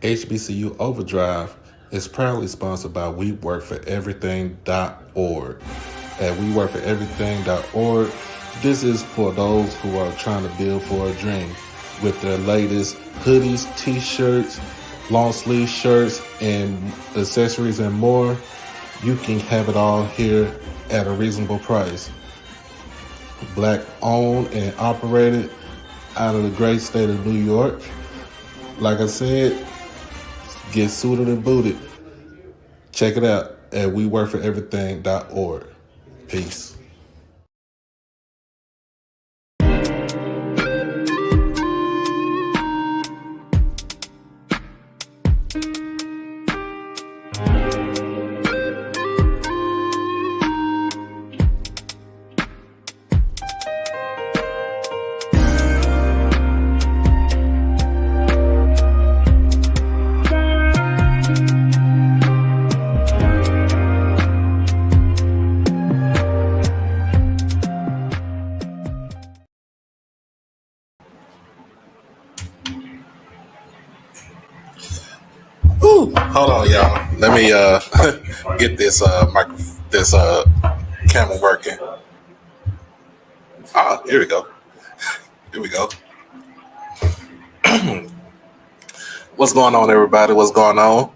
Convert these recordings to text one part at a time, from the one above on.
HBCU Overdrive is proudly sponsored by WeWorkForEverything.org. At WeWorkForEverything.org, this is for those who are trying to build for a dream. With their latest hoodies, t-shirts, long sleeve shirts, and accessories and more, you can have it all here at a reasonable price. Black owned and operated out of the great state of New York. Like I said, get suited and booted. Check it out at WeWorkForEverything.org. Peace. Ooh, hold on, y'all. Let me get this camera working. Ah, here we go. Here we go. What's going on, everybody? What's going on?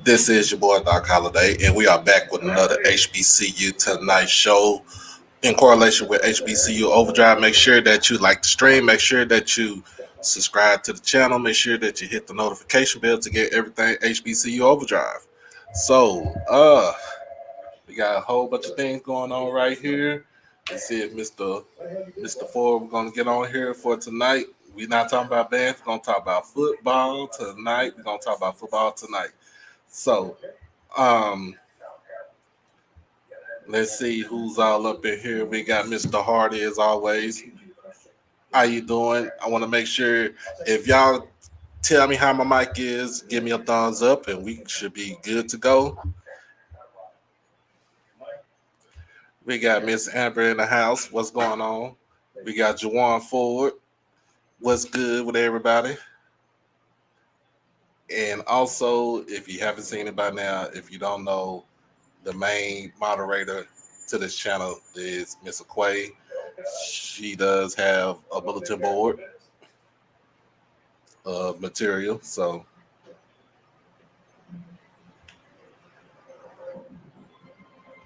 This is your boy Doc Holiday, and we are back with another HBCU Tonight show in correlation with HBCU Overdrive. Make sure that you like the stream. Make sure that you subscribe to the channel. Make sure that you hit the notification bell to get everything HBCU Overdrive. So, we got a whole bunch of things going on right here. Let's see if Mr. Ford we're gonna get on here for tonight. We're not talking about bands. We're gonna talk about football tonight. We're gonna talk about football tonight. So, let's see who's all up in here. We got Mr. Hardy as always. How you doing? I want to make sure if y'all tell me how my mic is, give me a thumbs up, and we should be good to go. We got Miss Amber in the house. What's going on? We got Juwan Ford. What's good with everybody? And also, if you haven't seen it by now, if you don't know, the main moderator to this channel is Miss Aquay. She does have a bulletin board of material, so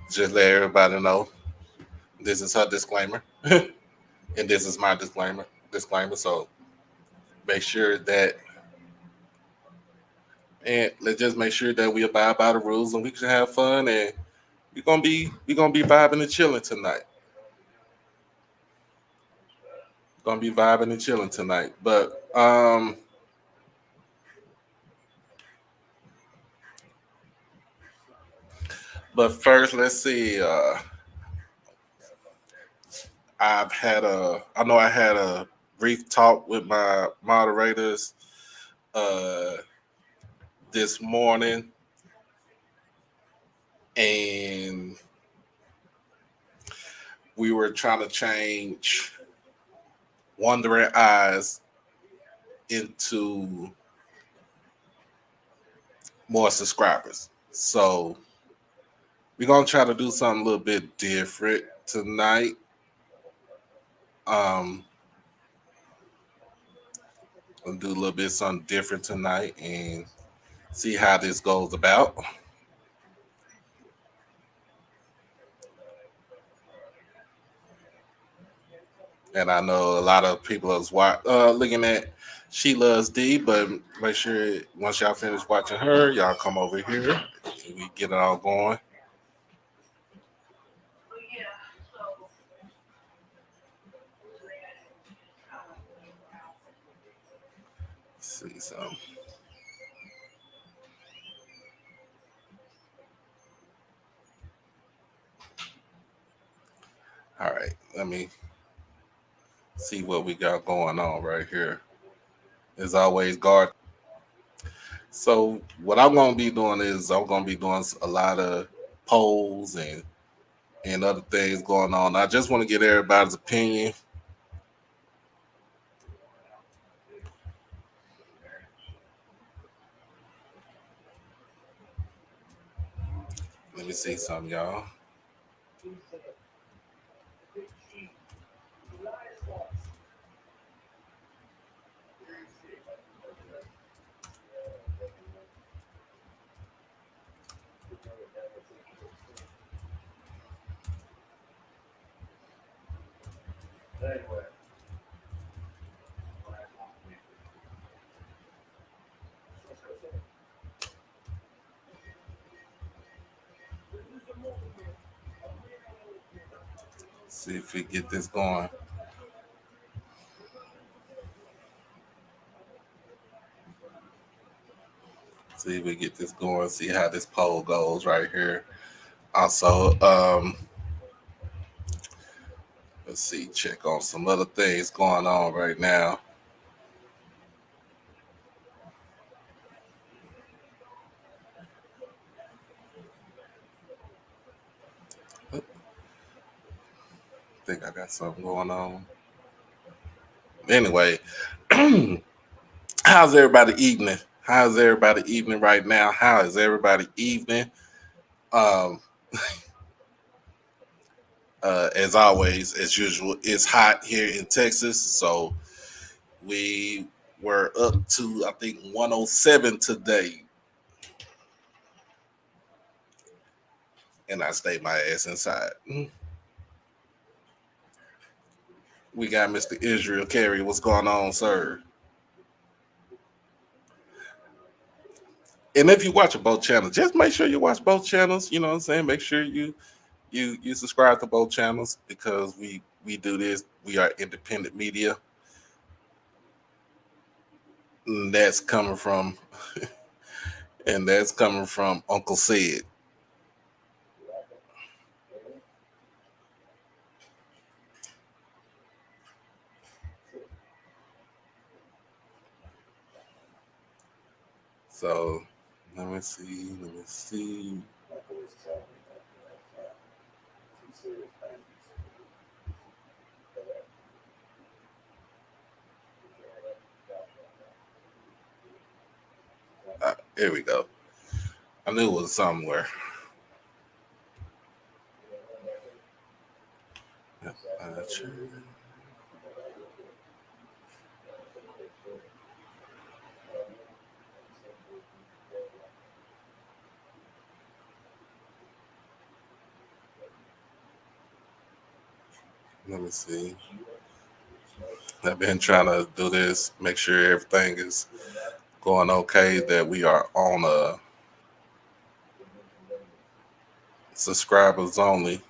just let everybody know this is her disclaimer, and this is my disclaimer. So make sure that, and let's just make sure that we abide by the rules, and we can have fun, and we're gonna be vibing and chilling tonight. Gonna be vibing and chilling tonight, but first, let's see. I know I had a brief talk with my moderators this morning, and we were trying to change Wandering Eyes into more subscribers. So we're gonna try to do something a little bit different tonight. Gonna do a little bit something different tonight and see how this goes about. And I know a lot of people is looking at She Loves D, but make sure once y'all finish watching her, y'all come over here and we get it all going. Let's see some. All right, let me see what we got going on right here. As always, guard. So what I'm gonna be doing is I'm gonna be doing a lot of polls and other things going on. I just want to get everybody's opinion. Let me see some, y'all. See if we get this going. See if we get this going. See how this poll goes right here. Also, let's see. Check on some other things going on right now. I think I got something going on. Anyway, how's everybody evening? How's everybody evening right now? How is everybody evening? Um, as always, as usual, it's hot here in Texas. So we were up to, I think, 107 today. And I stayed my ass inside. We got Mr. Israel Carey. What's going on, sir? And if you watch both channels, just make sure you watch both channels. You know what I'm saying? Make sure you subscribe to both channels because we do this. We are independent media. And that's coming from Uncle Sid. So let me see. Here we go. I knew it was somewhere. Let me see. I've been trying to do this, make sure everything is going okay, that we are on a subscribers only.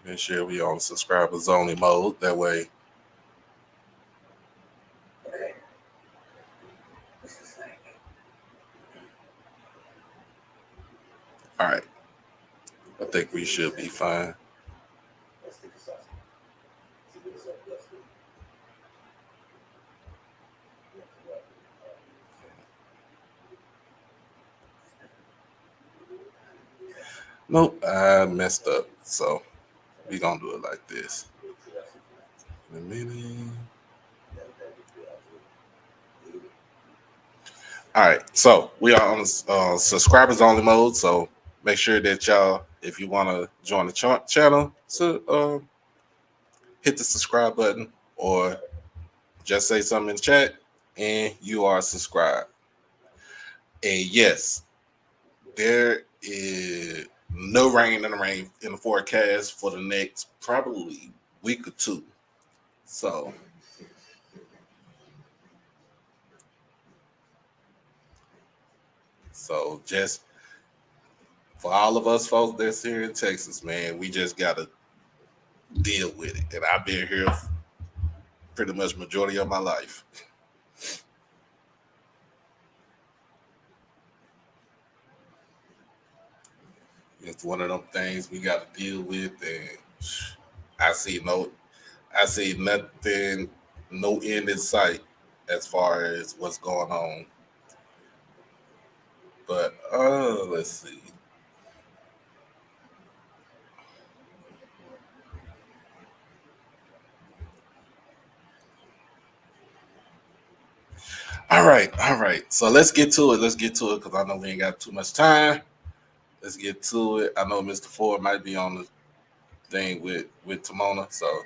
Make sure we on subscribers only mode. That way, all right. I think we should be fine. Nope, I messed up. So we gonna do it like this. In a minute. All right, so we are on subscribers only mode. So make sure that y'all, if you want to join the channel, so hit the subscribe button or just say something in the chat, and you are subscribed. And yes, there is no rain in the forecast for the next probably week or two. So just for all of us folks that's here in Texas, man, we just gotta deal with it. And I've been here pretty much majority of my life. It's one of them things we got to deal with, and I see nothing, no end in sight as far as what's going on. But let's see. All right. So let's get to it. Let's get to it because I know we ain't got too much time. Let's get to it. I know Mr. Ford might be on the thing with Timona. So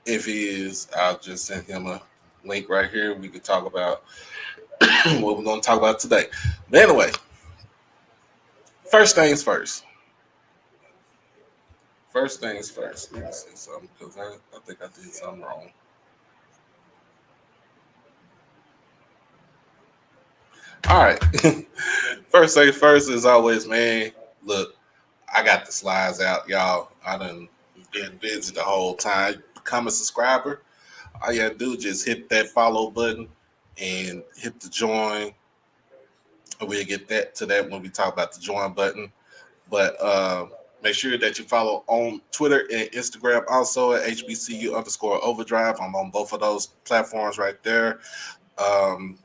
if he is, I'll just send him a link right here. We could talk about what we're gonna talk about today. But anyway, first things first. First things first. Let me see something because I think I did something wrong. All right. First things first is always, man. Look, I got the slides out, y'all. I done been busy the whole time. Become a subscriber. All you gotta do is just hit that follow button and hit the join. We'll get that to that when we talk about the join button. But make sure that you follow on Twitter and Instagram also at HBCU underscore overdrive. I'm on both of those platforms right there. Um,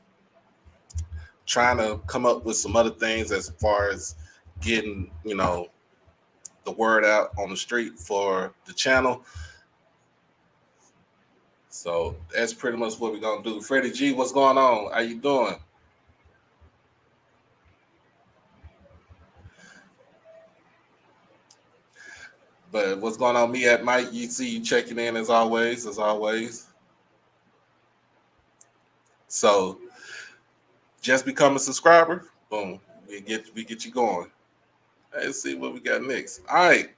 Trying to come up with some other things as far as getting, the word out on the street for the channel. So that's pretty much what we're gonna do. Freddie G, what's going on? How you doing? But what's going on? Me at Mike, you see you checking in as always, as always. So just become a subscriber. Boom. We get you going. Let's see what we got next. All right.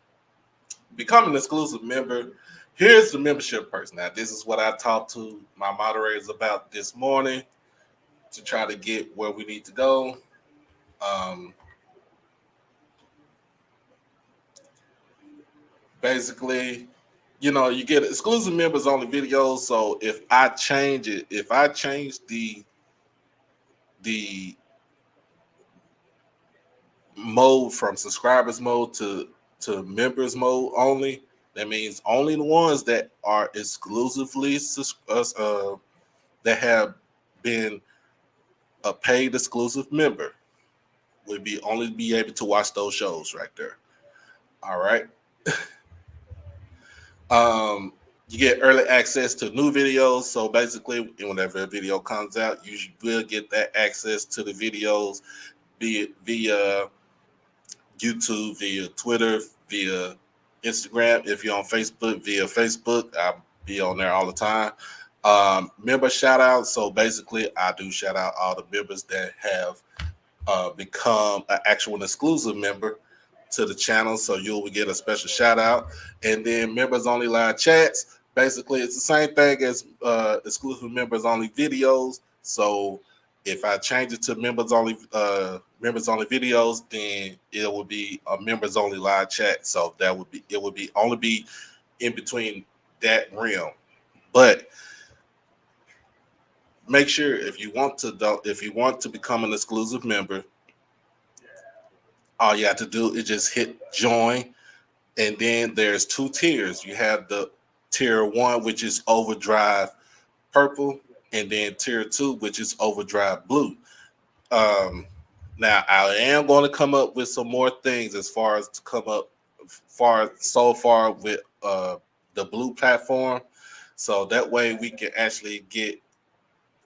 Become an exclusive member. Here's the membership person. Now, this is what I talked to my moderators about this morning to try to get where we need to go. Um, Basically, you get exclusive members only videos. So if I change it, if I change the mode from subscribers mode to members mode only, that means only the ones that are exclusively that have been a paid exclusive member would be only be able to watch those shows right there. All right. You get early access to new videos. So basically, whenever a video comes out, you will get that access to the videos, be it via YouTube, via Twitter, via Instagram. If you're on Facebook, via Facebook, I'll be on there all the time. Member shout out. So basically, I do shout out all the members that have become an actual exclusive member to the channel, so you'll get a special shout out. And then members only live chats. Basically, it's the same thing as exclusive members only videos. So if I change it to members only videos, then it would be a members only live chat. So it would be only be in between that realm. But make sure if you want to become an exclusive member, all you have to do is just hit join, and then there's two tiers. You have the tier 1, which is overdrive purple, and then tier 2, which is overdrive blue. Now I am going to come up with some more things as far as to come up so far with the blue platform, so that way we can actually get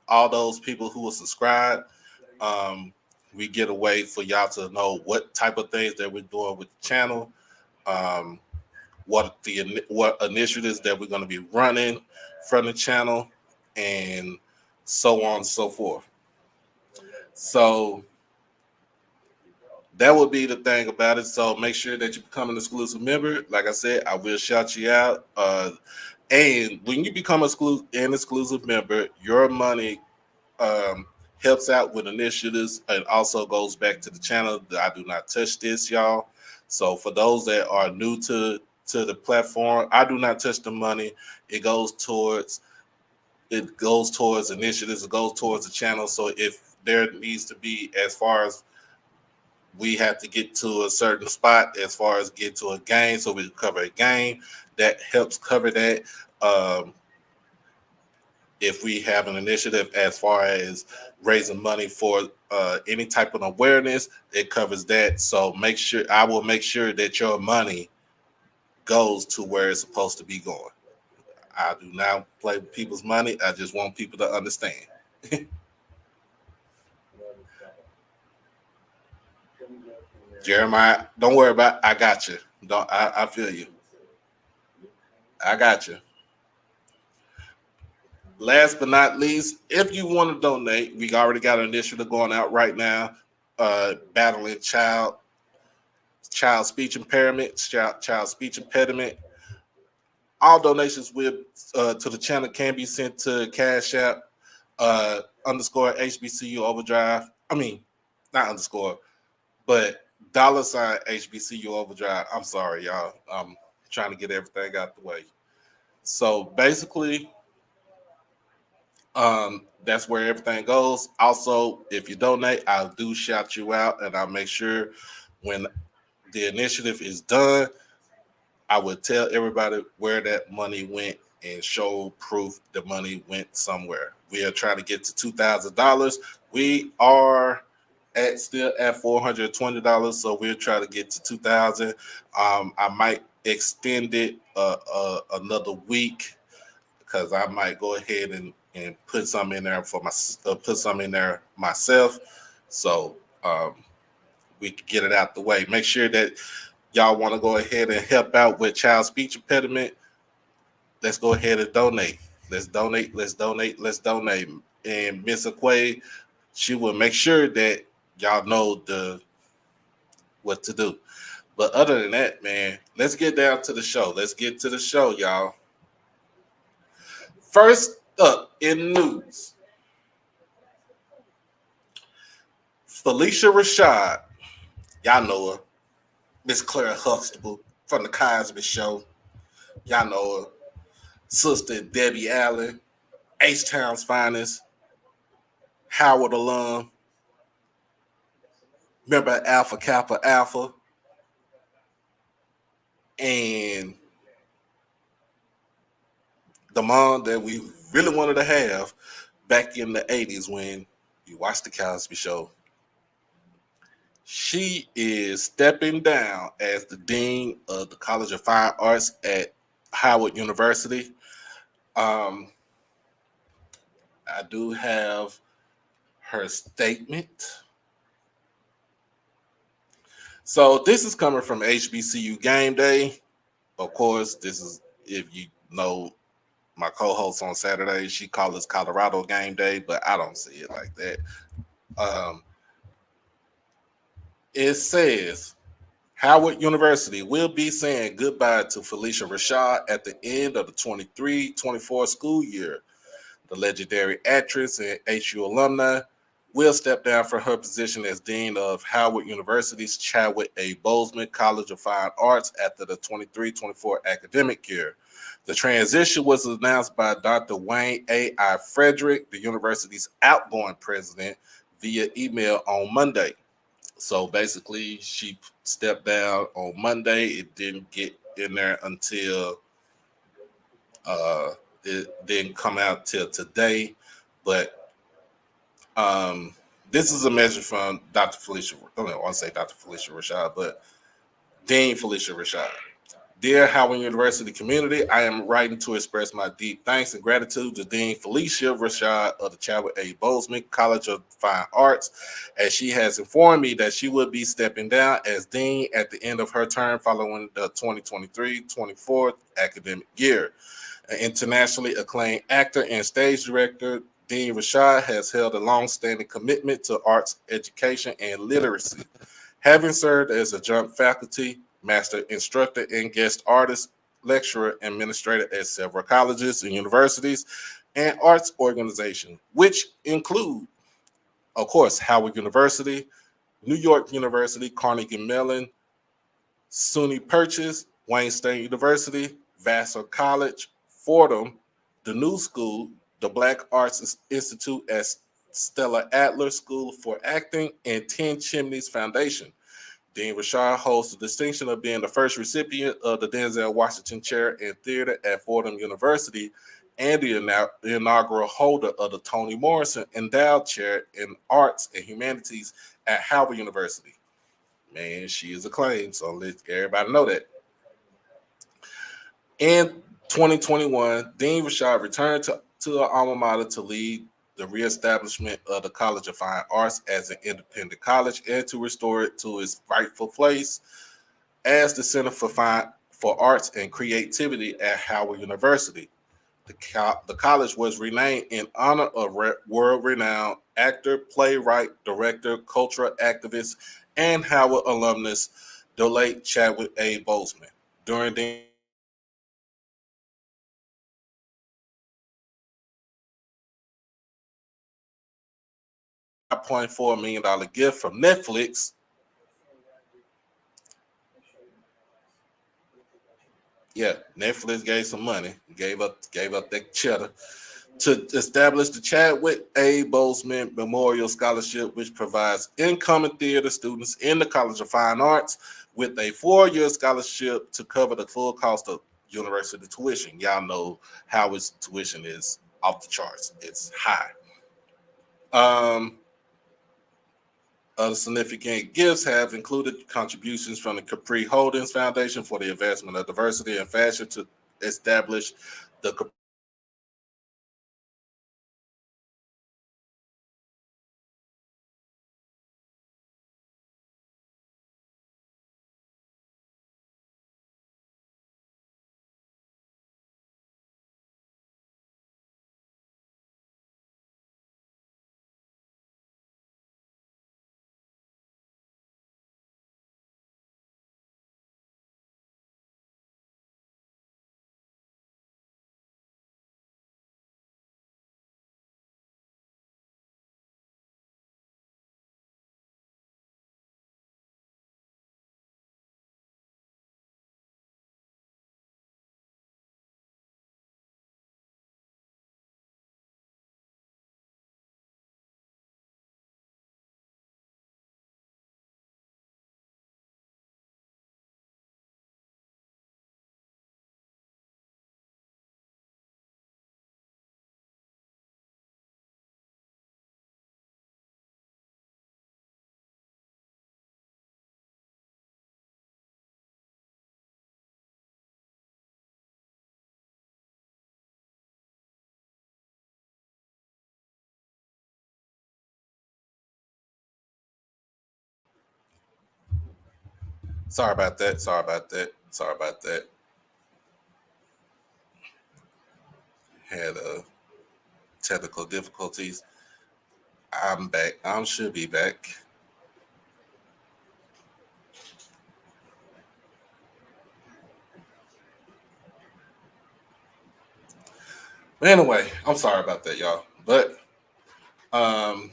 all those people who will subscribe. um, we get a way for y'all to know what type of things that we're doing with the channel, um, what initiatives that we're going to be running from the channel, and so on and so forth. So that would be the thing about it. So make sure that you become an exclusive member. Like I said, I will shout you out. And when you become an exclusive member, your money helps out with initiatives and also goes back to the channel. I do not touch this, y'all. So for those that are new to the platform, I do not touch the money. It goes towards initiatives. It goes towards the channel. So if there needs to be, as far as we have to get to a certain spot, as far as get to a game, so we can cover a game, that helps cover that. Um, if we have an initiative as far as raising money for any type of awareness, it covers that. So I will make sure that your money goes to where it's supposed to be going. I do not play with people's money. I just want people to understand. Jeremiah, don't worry about it. I got you. Don't I feel you. I got you. Last but not least, if you want to donate, we already got an initiative going out right now, battling child speech impairment, child speech impediment. All donations to the channel can be sent to Cash App underscore HBCU Overdrive. I mean, not underscore, but $ HBCU Overdrive. I'm sorry, y'all. I'm trying to get everything out the way. So basically, that's where everything goes. Also, if you donate, I'll do shout you out, and I'll make sure when the initiative is done, I would tell everybody where that money went and show proof the money went somewhere. We are trying to get to $2,000. We are still at $420, so we'll try to get to 2,000. I might extend it another week because I might go ahead and put some in there put some in there myself, so we can get it out the way. Make sure that y'all want to go ahead and help out with child speech impediment. Let's go ahead and donate. Let's donate. Let's donate. Let's donate. And Miss Aquay, she will make sure that y'all know what to do. But other than that, man, let's get down to the show. Let's get to the show, y'all. First up in news, Felicia Rashad. Y'all know her. Miss Clara Huxtable from the Cosby Show. Y'all know her. Sister Debbie Allen, H-Town's finest, Howard alum, member Alpha Kappa Alpha, and the mom that we really wanted to have back in the 80s when you watched the Cosby Show. She is stepping down as the dean of the College of Fine Arts at Howard University. I do have her statement. So this is coming from HBCU Game Day. Of course, this is, if you know my co-host on Saturday, she calls it Colorado Game Day, but I don't see it like that. It says Howard University will be saying goodbye to Felicia Rashad at the end of the 23-24 school year. The legendary actress and HU alumni will step down from her position as Dean of Howard University's Chadwick A. Boseman College of Fine Arts after the 23-24 academic year. The transition was announced by Dr. Wayne A.I. Frederick, the university's outgoing president, via email on Monday. So basically, she stepped down on Monday. It didn't get in there until it didn't come out till today. But this is a message from Dr. Felicia. I don't want to say Dr. Felicia Rashad, but Dean Felicia Rashad. Dear Howard University community, I am writing to express my deep thanks and gratitude to Dean Felicia Rashad of the Chadwick A. Boseman College of Fine Arts, as she has informed me that she will be stepping down as dean at the end of her term following the 2023-24 academic year. An internationally acclaimed actor and stage director, Dean Rashad has held a long-standing commitment to arts education and literacy. Having served as adjunct faculty, master instructor, and guest artist, lecturer, and administrator at several colleges and universities and arts organizations, which include, of course, Howard University, New York University, Carnegie Mellon, SUNY Purchase, Wayne State University, Vassar College, Fordham, the New School, the Black Arts Institute at Stella Adler School for Acting, and 10 Chimneys Foundation. Dean Rashad holds the distinction of being the first recipient of the Denzel Washington Chair in Theater at Fordham University and the inaugural holder of the Toni Morrison Endowed Chair in Arts and Humanities at Howard University. Man, she is acclaimed, so let everybody know that. In 2021, Dean Rashad returned to the alma mater to lead the reestablishment of the College of Fine Arts as an independent college and to restore it to its rightful place as the Center for Arts and Creativity at Howard University. The college was renamed in honor of world-renowned actor, playwright, director, cultural activist, and Howard alumnus, the late Chadwick A. Boseman. During the $5.4 million gift from Netflix. Yeah, Netflix gave some money, gave up that cheddar to establish the Chadwick A. Boseman Memorial Scholarship, which provides incoming theater students in the College of Fine Arts with a 4-year scholarship to cover the full cost of university tuition. Y'all know how its tuition is off the charts. It's high. Other significant gifts have included contributions from the Capri Holdings Foundation for the Advancement of Diversity and Fashion to establish the sorry about that. Sorry about that. Sorry about that. Had technical difficulties. I'm back. I should be back. But anyway, I'm sorry about that, y'all. But um,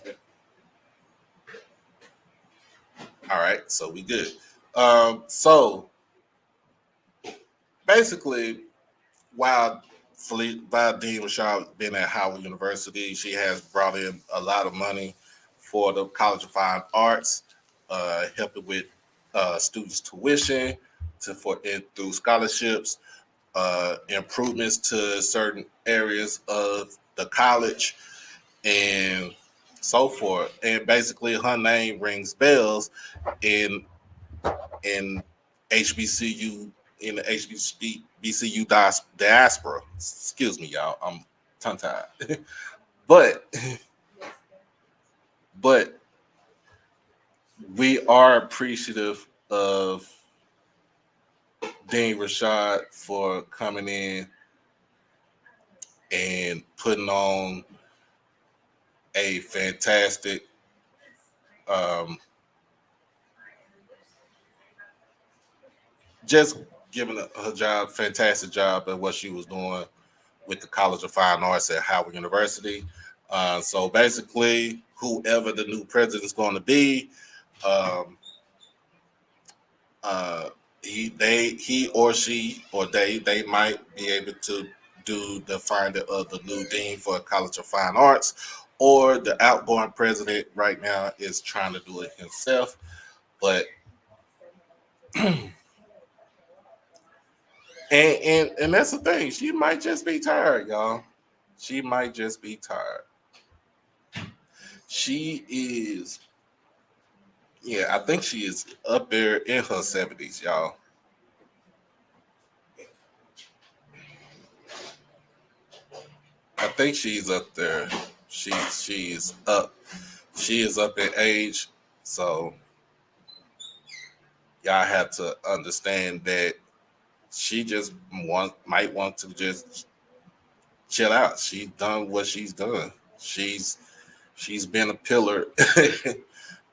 all right, so we good. So basically, while while Dean Rashad been at Howard University, she has brought in a lot of money for the College of Fine Arts, helping with students' tuition for and through scholarships, improvements to certain areas of the college, and so forth. And basically, her name rings bells in in HBCU in the HBCU diaspora. Excuse me, y'all. I'm tongue tied, but but we are appreciative of Dean Rashad for coming in and putting on a fantastic um, just giving her job, fantastic job at what she was doing with the College of Fine Arts at Howard University. So basically, whoever the new president is going to be, um, uh, he or she or they might be able to do the finding of the new dean for College of Fine Arts, or the outgoing president right now is trying to do it himself. But and that's the thing. She might just be tired, y'all. She might just be tired. She is, yeah, I think she is up there in her 70s, y'all. I think she's up there. She's up. She is up in age, so y'all have to understand that she just might want to just chill out. She's done what she's done. She's been a pillar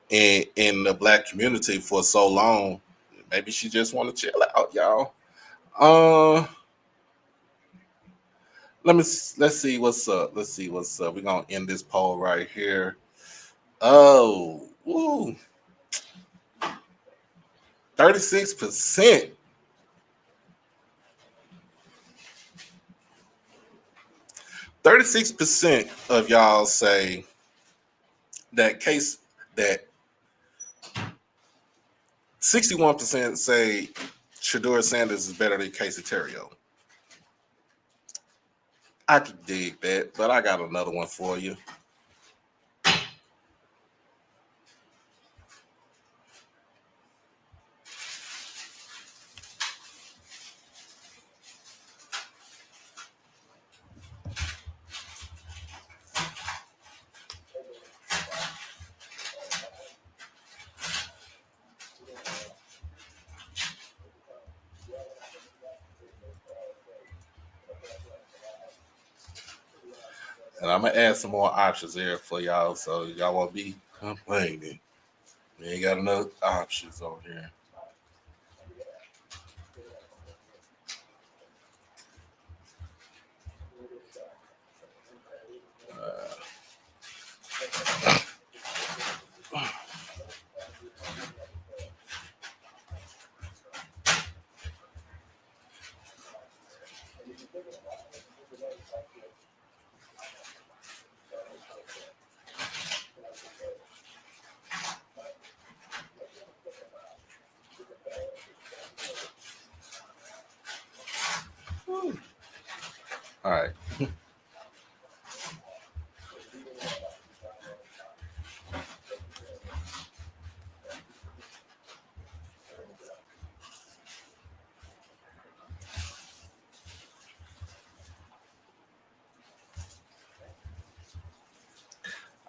in the black community for so long. Maybe she just want to chill out, y'all. Uh, let's see what's up. Let's see what's up. We're gonna end this poll right here. Oh, woo, 36%. 36% of y'all say that case that 61% say Shador Sanders is better than Casey Terrio. I can dig that, but I got another one for you. And I'm gonna add some more options there for y'all, so y'all won't be complaining. We ain't got enough options over here. All right.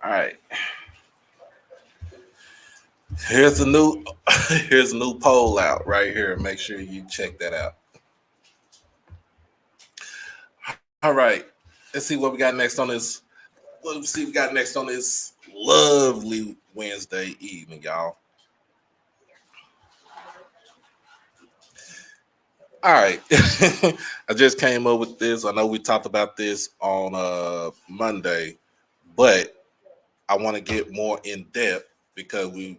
All right. Here's a new here's a new poll out right here. Make sure you check that out. All right. Let's see what we got next on this. Let's see what we got next on this lovely Wednesday evening, y'all. All right. I just came up with this. I know we talked about this on Monday, but I want to get more in depth because we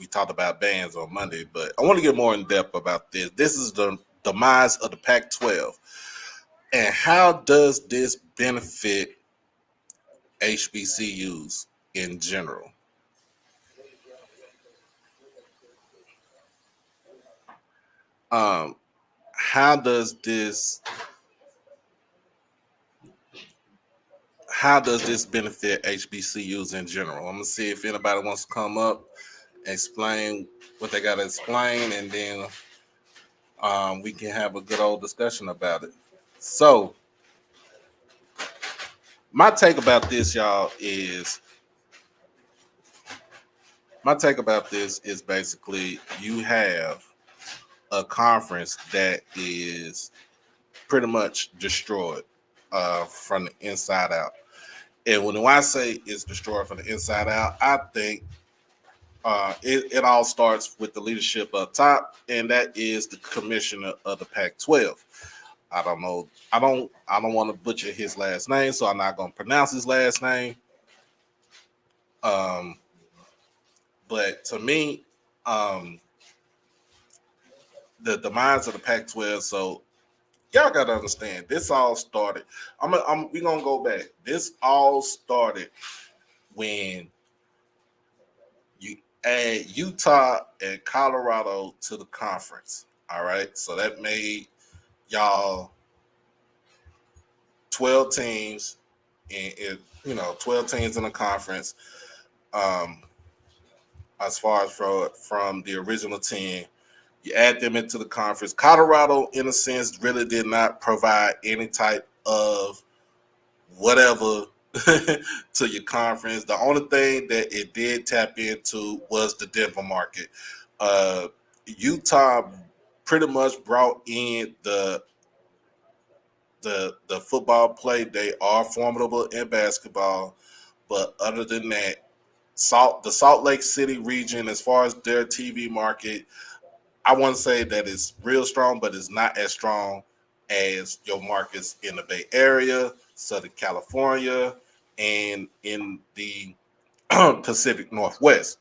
talked about bands on Monday, but I want to get more in depth about this. This is the demise of the Pac-12, and how does this benefit HBCUs in general? Um, how does this how does this benefit HBCUs in general? I'm gonna see if anybody wants to come up, explain what they got to explain, and then we can have a good old discussion about it. So, my take about this, y'all, is basically you have a conference that is pretty much destroyed from the inside out. And when I say it's destroyed from the inside out, I think it all starts with the leadership up top, and that is the commissioner of the Pac-12. I don't know. I don't want to butcher his last name, so I'm not going to pronounce his last name. Um, but to me, um, the demise of the Pac-12. So y'all got to understand, this all started. We gonna go back. This all started when you add Utah and Colorado to the conference. All right, so that made y'all 12 teams. and it 12 teams in a conference. Um, as far as from the original 10, you add them into the conference. Colorado, in a sense, really did not provide any type of whatever to your conference. The only thing that it did tap into was the Denver market. Uh, Utah pretty much brought in the football play. They are formidable in basketball, but other than that, the Salt Lake City region, as far as their TV market, I want to say that it's real strong, but it's not as strong as your markets in the Bay Area, Southern California, and in the Pacific Northwest.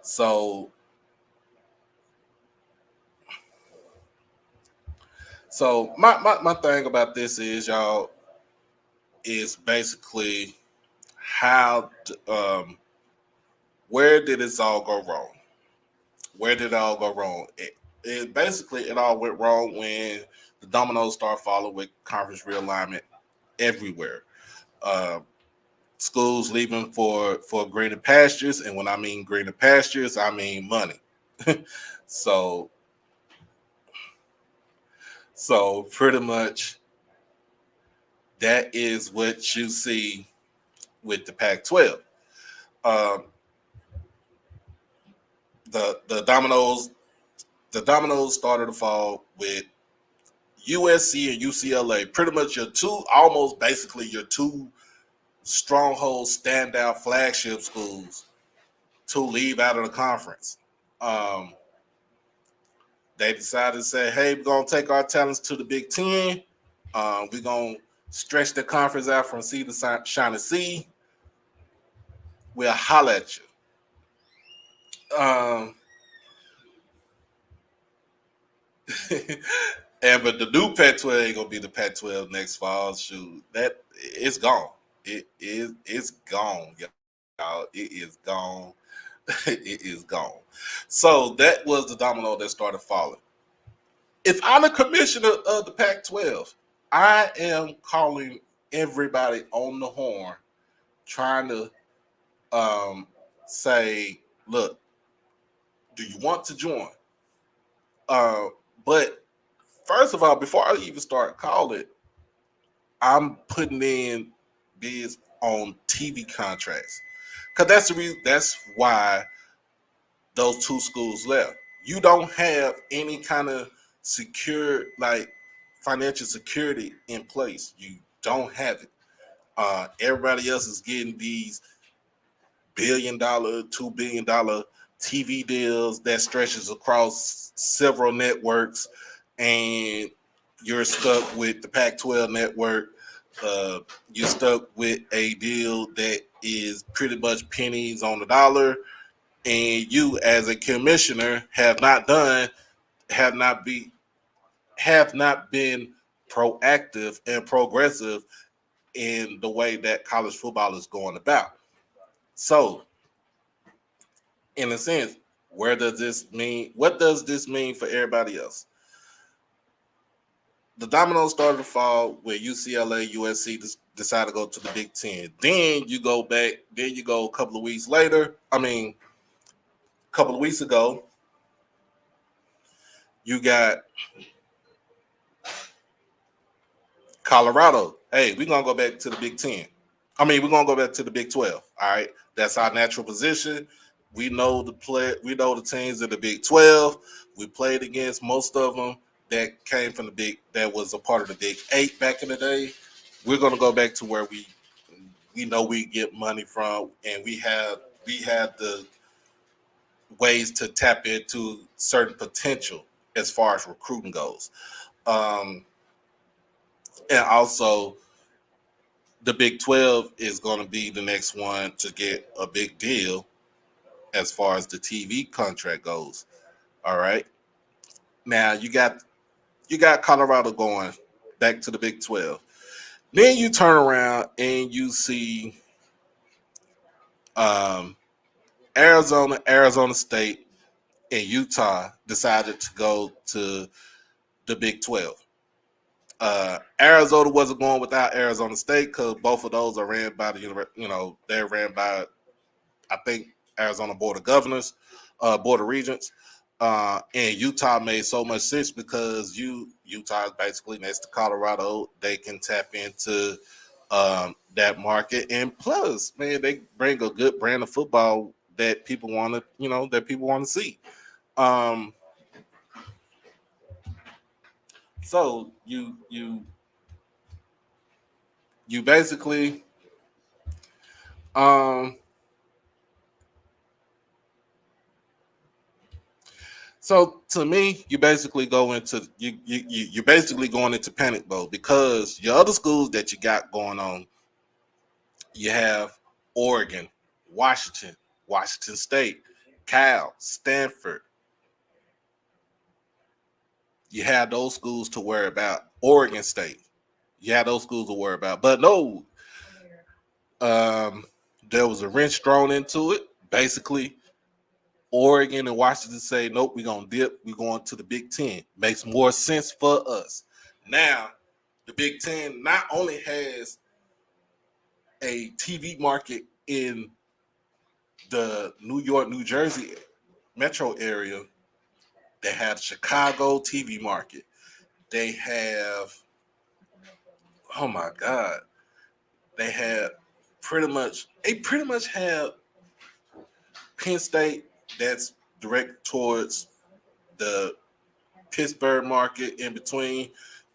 So, my thing about this is, y'all, is basically how where did this all go wrong? Where did it all go wrong? It basically it all went wrong when the dominoes start falling with conference realignment everywhere. Uh, Schools leaving for greener pastures, and when I mean greener pastures, I mean money. so so pretty much that is what you see with the Pac-12. Um, the dominoes started to fall with USC and UCLA, pretty much your two, almost basically your two stronghold standout flagship schools to leave out of the conference. Um, they decided to say, hey, we're going to take our talents to the Big Ten. We're going to stretch the conference out from sea to shining sea. We'll holler at you. Um, and but the new Pac-12 ain't gonna be the Pac-12 next fall. Shoot, that it's gone. It's gone, y'all. It is gone. It is gone. So that was the domino that started falling. If I'm the commissioner of the Pac-12, I am calling everybody on the horn, trying to say, look, do you want to join? But first of all, before I even start calling, I'm putting in bids on TV contracts, because that's the reason. That's why those two schools left. You don't have any kind of secure, like financial security in place. You don't have it. Everybody else is getting these $1 billion, $2 billion TV deals that stretches across several networks, and you're stuck with the Pac-12 network. You're stuck with a deal that is pretty much pennies on the dollar, and you, as a commissioner, have not be have not been proactive and progressive in the way that college football is going about. So, in a sense, where does this mean? What does this mean for everybody else? The dominoes started to fall where UCLA, USC decided to go to the Big Ten. Then you go back. Then you go a couple of weeks later. A couple of weeks ago, you got Colorado. Hey, we're gonna go back to the Big Ten. We're gonna go back to the Big 12. All right, that's our natural position. We know the play. We know the teams in the Big 12. We played against most of them that came from that was a part of the Big 8 back in the day. We're gonna go back to where we know we get money from, and we have the ways to tap into certain potential as far as recruiting goes. Um, and also, the Big 12 is going to be the next one to get a big deal as far as the TV contract goes. All right. Now you got Colorado going back to the Big 12. Then you turn around and you see um, Arizona State, and Utah decided to go to the Big 12. Arizona wasn't going without Arizona State because both of those are ran by the university. They're ran by, I think, Arizona Board of Governors, Board of Regents. And Utah made so much sense because Utah is basically next to Colorado. They can tap into that market, and plus, man, they bring a good brand of football that people want to, see. Um, so you basically um So to me, you basically go into you're basically going into panic mode because your other schools that you got going on, you have Oregon, Washington, Washington State, Cal, Stanford. You have those schools to worry about. Oregon State, you have those schools to worry about. But no, um, there was a wrench thrown into it. Basically, Oregon and Washington say, nope, we're gonna dip. We're going to the Big Ten. Makes more sense for us. Now, the Big Ten not only has a TV market in the New York, New Jersey metro area, they have the Chicago TV market. They have, oh my God, they pretty much have Penn State that's direct towards the Pittsburgh market. In between,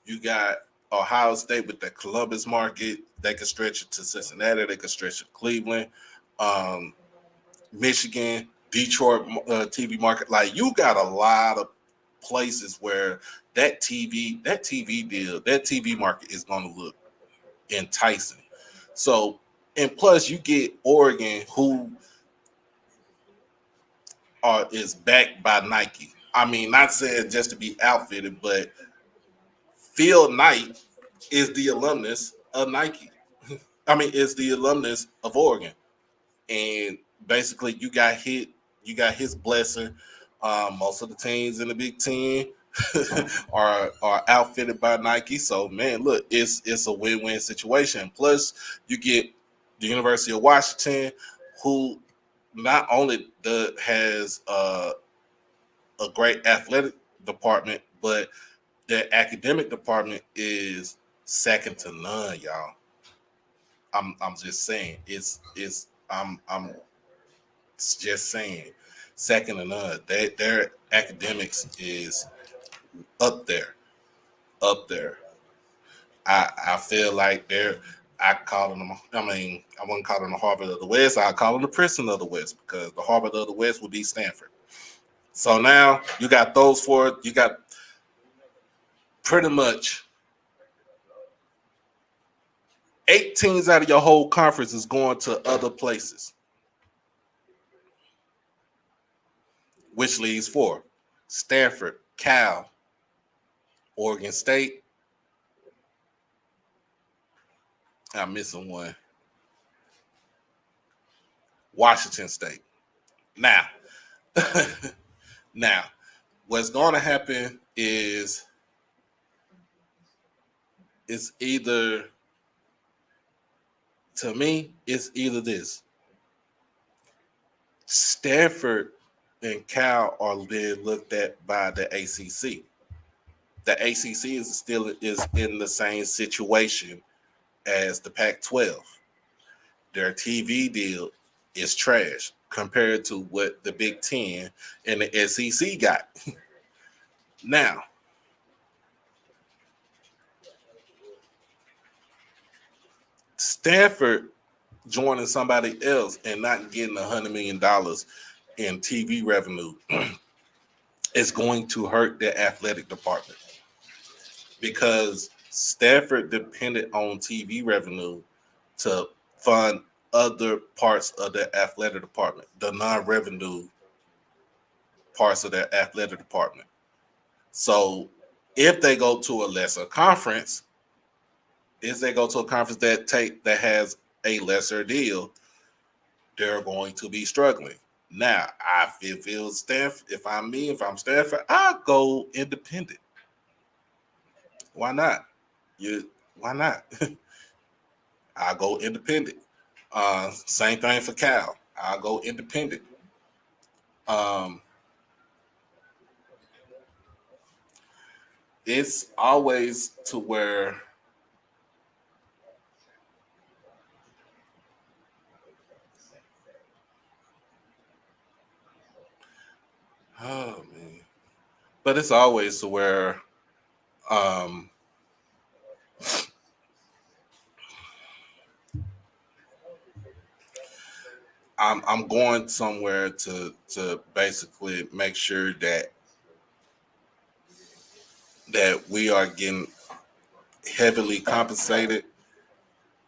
you got Ohio State with the Columbus market. They can stretch it to Cincinnati. They can stretch it to Cleveland, um, Michigan, Detroit TV market. Like, you got a lot of places where that TV market is going to look enticing. So, and plus you get Oregon, who is backed by Nike. I mean, not saying just to be outfitted, but Phil Knight is the alumnus of Nike. I mean, is the alumnus of Oregon, and basically you got his blessing. Most of the teams in the Big Ten are outfitted by Nike. So man, look, it's a win-win situation. Plus, you get the University of Washington, who not only has a great athletic department, but their academic department is second to none, y'all. I'm just saying I'm just saying second to none. Their academics is up there, up there. I feel like I call them. I mean, I wouldn't call them the Harvard of the West. I call them the Princeton of the West because the Harvard of the West would be Stanford. So now you got those four. You got pretty much 8 teams out of your whole conference is going to other places, which leaves 4: Stanford, Cal, Oregon State. I'm missing one. Washington State. Now, now, what's going to happen is it's either, to me, it's either this: Stanford and Cal are being looked at by the ACC. The ACC is in the same situation as the Pac-12. Their TV deal is trash compared to what the Big Ten and the SEC got. Now, Stanford joining somebody else and not getting $100 million in TV revenue is going to hurt their athletic department because Stanford depended on TV revenue to fund other parts of their athletic department, the non-revenue parts of their athletic department. So if they go to a lesser conference, if they go to a conference that has a lesser deal, they're going to be struggling. Now, I feel Stanford. If I'm Stanford, I'll go independent. Why not? Why not? I'll go independent. Same thing for Cal. I'll go independent. Um, it's always to where oh man. But it's always to where um I'm going somewhere to basically make sure that we are getting heavily compensated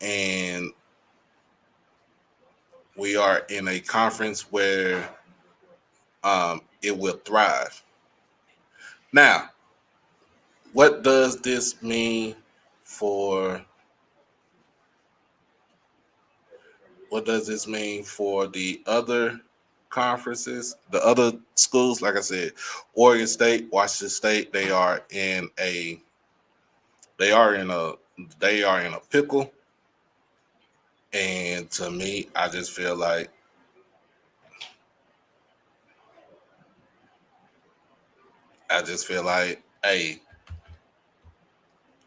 and we are in a conference where it will thrive. Now, what does this mean for what does this mean for the other conferences, the other schools? Like I said, Oregon State, Washington State, they are in a they are in a pickle. And to me, I just feel like, hey,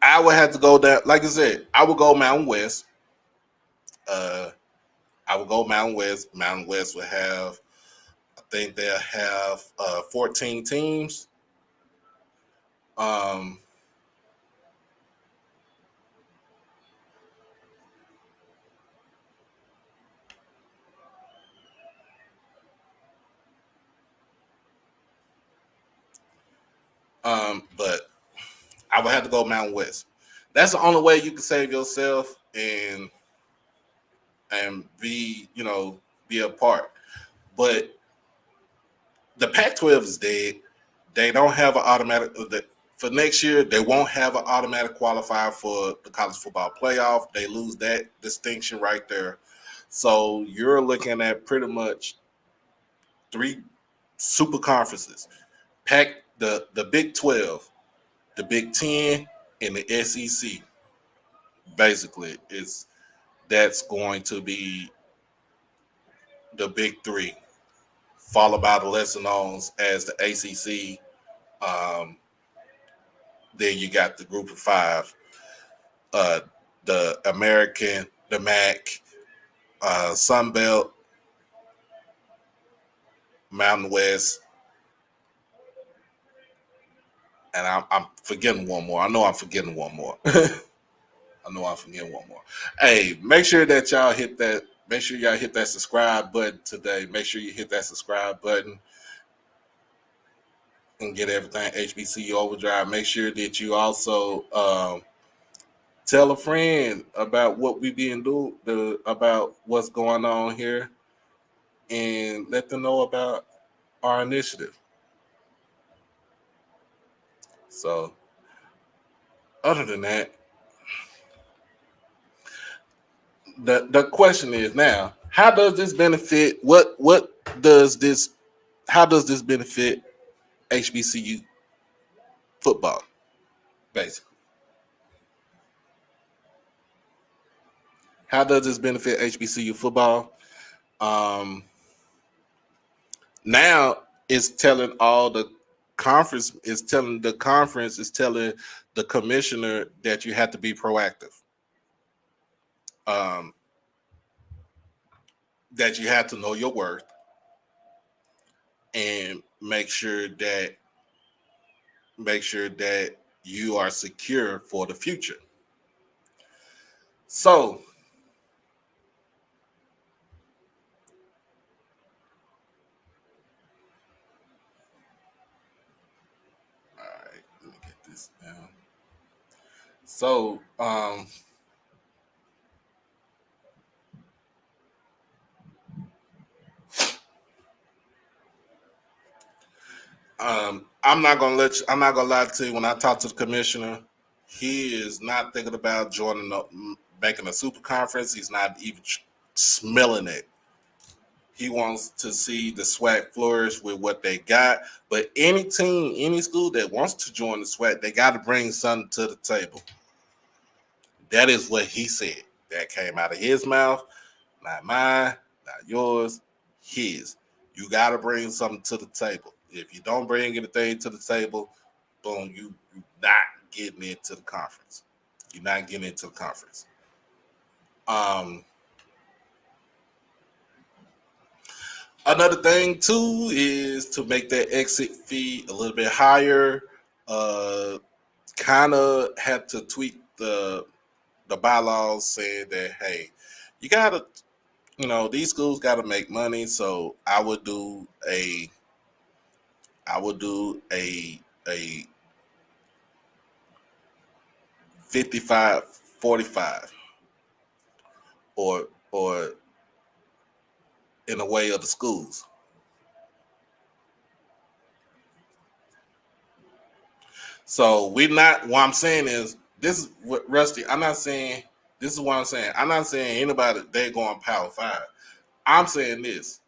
I would have to go down. Like I said, I would go Mountain West. Uh, I would go Mountain West. Mountain West would have, I think they'll have 14 teams. Um, but I would have to go Mountain West. That's the only way you can save yourself and be, be a part. But the Pac-12 is dead. They don't have an automatic for next year. They won't have an automatic qualifier for the college football playoff. They lose that distinction right there. So you're looking at pretty much three super conferences: the Big 12, the Big 10, and the SEC. Basically, it's that's going to be the Big Three, followed by the lesser knowns as the ACC. Um, then you got the Group of Five, uh, the American, the MAC, Sun Belt, Mountain West, and I'm forgetting one more. I know I'm forgetting one more. I know I'm forgetting one more. Hey, make sure that y'all hit that. Make sure y'all hit that subscribe button today. Make sure you hit that subscribe button and get everything HBCU Overdrive. Make sure that you also tell a friend about what we being about what's going on here, and let them know about our initiative. So, other than that, the question is now, how does this benefit? What does this? How does this benefit HBCU football? Basically, how does this benefit HBCU football? Um, Now it's telling all the conference is telling the commissioner that you have to be proactive. Um, that you have to know your worth and make sure that you are secure for the future. So, all right, let me get this down. So, I'm not gonna lie to you. When I talk to the commissioner, he is not thinking about making a super conference. He's not even smelling it. He wants to see the SWAC flourish with what they got. But any team, any school that wants to join the SWAC, they got to bring something to the table. That is what he said. That came out of his mouth, not mine, not yours, his. You got to bring something to the table. If you don't bring anything to the table, boom, you're not getting into the conference. You're not getting into the conference. Um, Another thing too is to make that exit fee a little bit higher. Uh, Kind of had to tweak the bylaws saying that hey, you gotta, these schools gotta make money. So I would do a 55-45 or in the way of the schools. So we not. What I'm saying is this is what Rusty. I'm not saying this is what I'm saying. I'm not saying anybody they going Power 5. I'm saying this.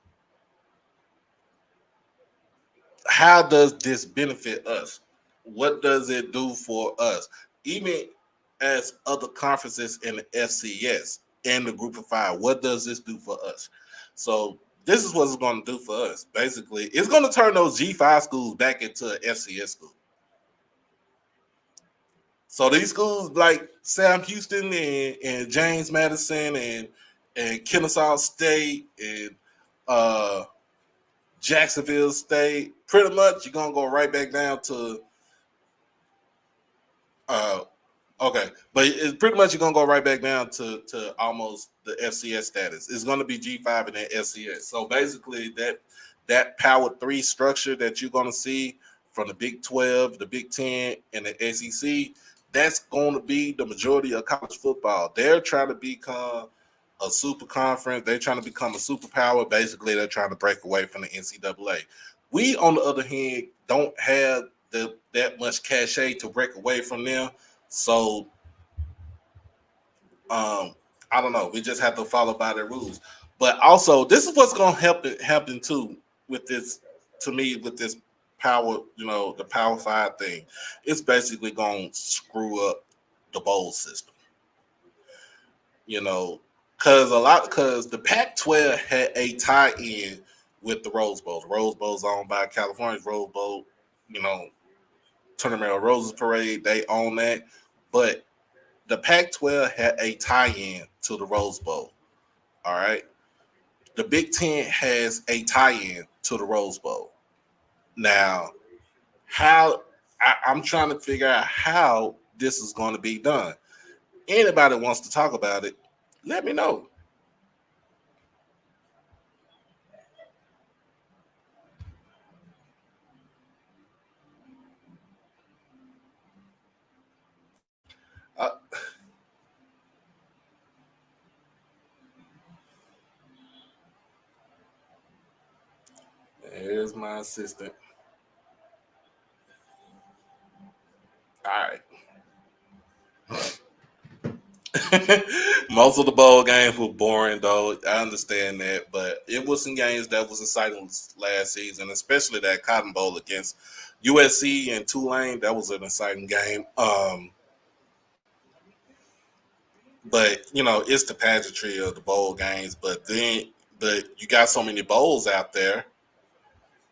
How does this benefit us? What does it do for us? Even as other conferences in the FCS and the Group of Five, what does this do for us? So this is what it's going to do for us. Basically, it's going to turn those G5 schools back into an FCS school. So these schools like Sam Houston and James Madison and Kennesaw State and Jacksonville State, pretty much you're gonna go right back down to uh, okay, but it's pretty much you're gonna go right back down to almost the FCS status. It's gonna be G5 and then FCS. So basically, that Power 3 structure that you're gonna see from the Big 12, the Big 10, and the SEC, that's going to be the majority of college football. They're trying to become a super conference. They're trying to become a superpower. Basically, they're trying to break away from the NCAA. We, on the other hand, don't have that much cachet to break away from them. So, I don't know. We just have to follow by their rules. But also, this is what's going to happen too with this. To me, with this power, the Power 5 thing, it's basically going to screw up the bowl system. Because the Pac-12 had a tie-in with the Rose Bowl. The Rose Bowl's owned by California's Rose Bowl. Tournament of Roses Parade, they own that. But the Pac-12 had a tie-in to the Rose Bowl. All right. The Big Ten has a tie-in to the Rose Bowl. Now, I'm trying to figure out how this is going to be done. Anybody wants to talk about it, let me know. Uh, There's my assistant. All right. Most of the bowl games were boring, though. I understand that, but it was some games that was exciting last season, especially that Cotton Bowl against USC and Tulane. That was an exciting game. But it's the pageantry of the bowl games. But you got so many bowls out there.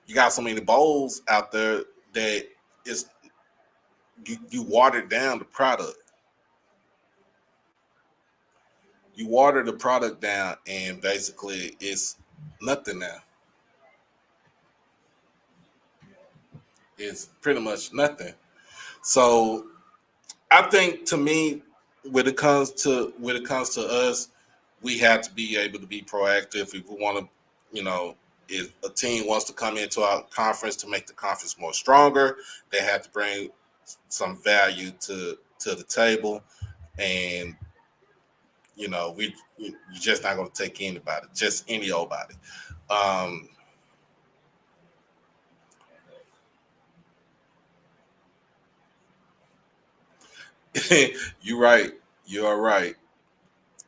You got so many bowls out there that it's you watered down the product. You water the product down, and basically it's nothing now. It's pretty much nothing. So I think to me, when it comes to us, we have to be able to be proactive if we want to, if a team wants to come into our conference to make the conference more stronger, they have to bring some value to the table, and you're just not going to take anybody, just any old body. Um, you're right. You are right.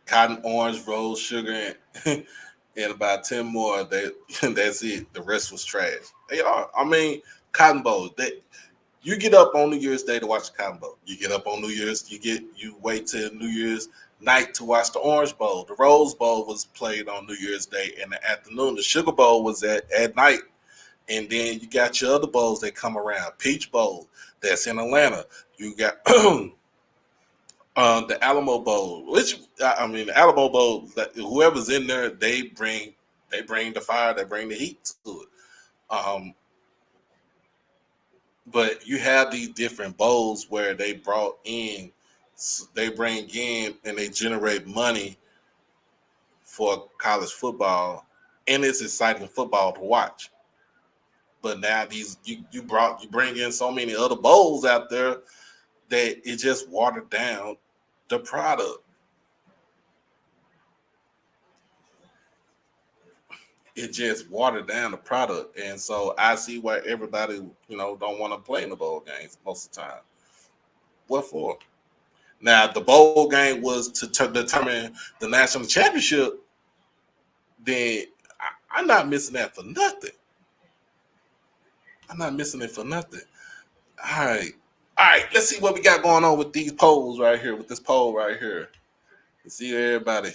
Cotton, orange, rose, sugar, and about 10 more. That's it. The rest was trash. They are. I mean, Cotton Bowl. You get up on New Year's Day to watch the Cotton Bowl. You get up on New Year's. You wait till New Year's night to watch the Orange Bowl. The Rose Bowl was played on New Year's Day in the afternoon. The Sugar Bowl was at night. And then you got your other bowls that come around. Peach Bowl, that's in Atlanta. You got the Alamo Bowl, the Alamo Bowl, whoever's in there, they bring the fire, they bring the heat to it. But you have these different bowls where they bring in and they generate money for college football, and it's exciting football to watch. But now you bring in so many other bowls out there that it just watered down the product. It just watered down the product, and so I see why everybody don't want to play in the bowl games most of the time. What for? Now, if the bowl game was to determine the national championship, then I'm not missing that for nothing. I'm not missing it for nothing. All right. Let's see what we got going on with these polls right here. With this poll right here, let's see everybody.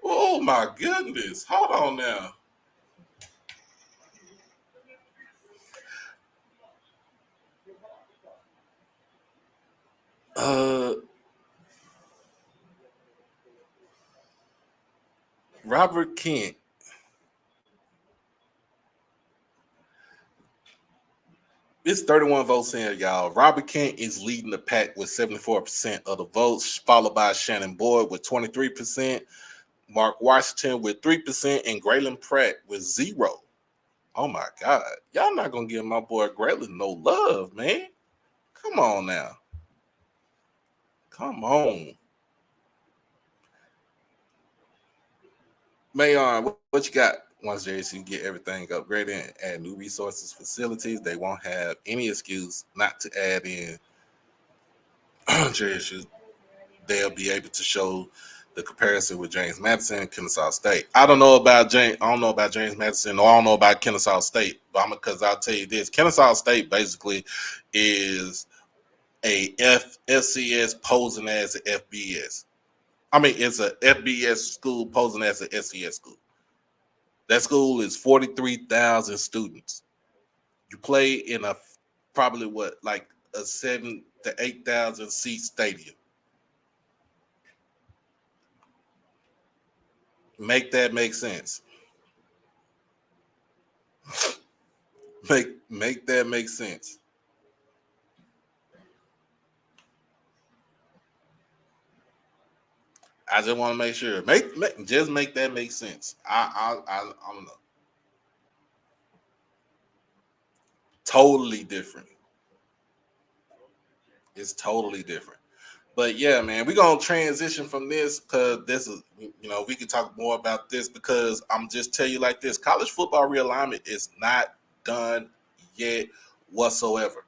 Oh my goodness! Hold on now. Robert Kent. It's 31 votes in, y'all. Robert Kent is leading the pack with 74% of the votes, followed by Shannon Boyd with 23%, Mark Washington with 3%, and Graylin Pratt with 0%. Oh my God. Y'all not going to give my boy Graylin no love, man. Come on now. Come on. Mayon, what you got? Once JSU get everything upgraded and add new resources, facilities, they won't have any excuse not to add in JSU. They'll be able to show the comparison with James Madison and Kennesaw State. I don't know about James Madison, or I don't know about Kennesaw State, but because I'll tell you this: Kennesaw State basically is a FCS posing as an FBS. I mean, it's a FBS school posing as an SCS school. That school is 43,000 students. You play in a probably like a 7,000 to 8,000 seat stadium. Make that make sense. Make that make sense. I just want to make sure. Just make that make sense. I don't know. Totally different. It's totally different. But yeah, man, we're gonna transition from this because this is, we can talk more about this because I'm just tell you like this: college football realignment is not done yet whatsoever.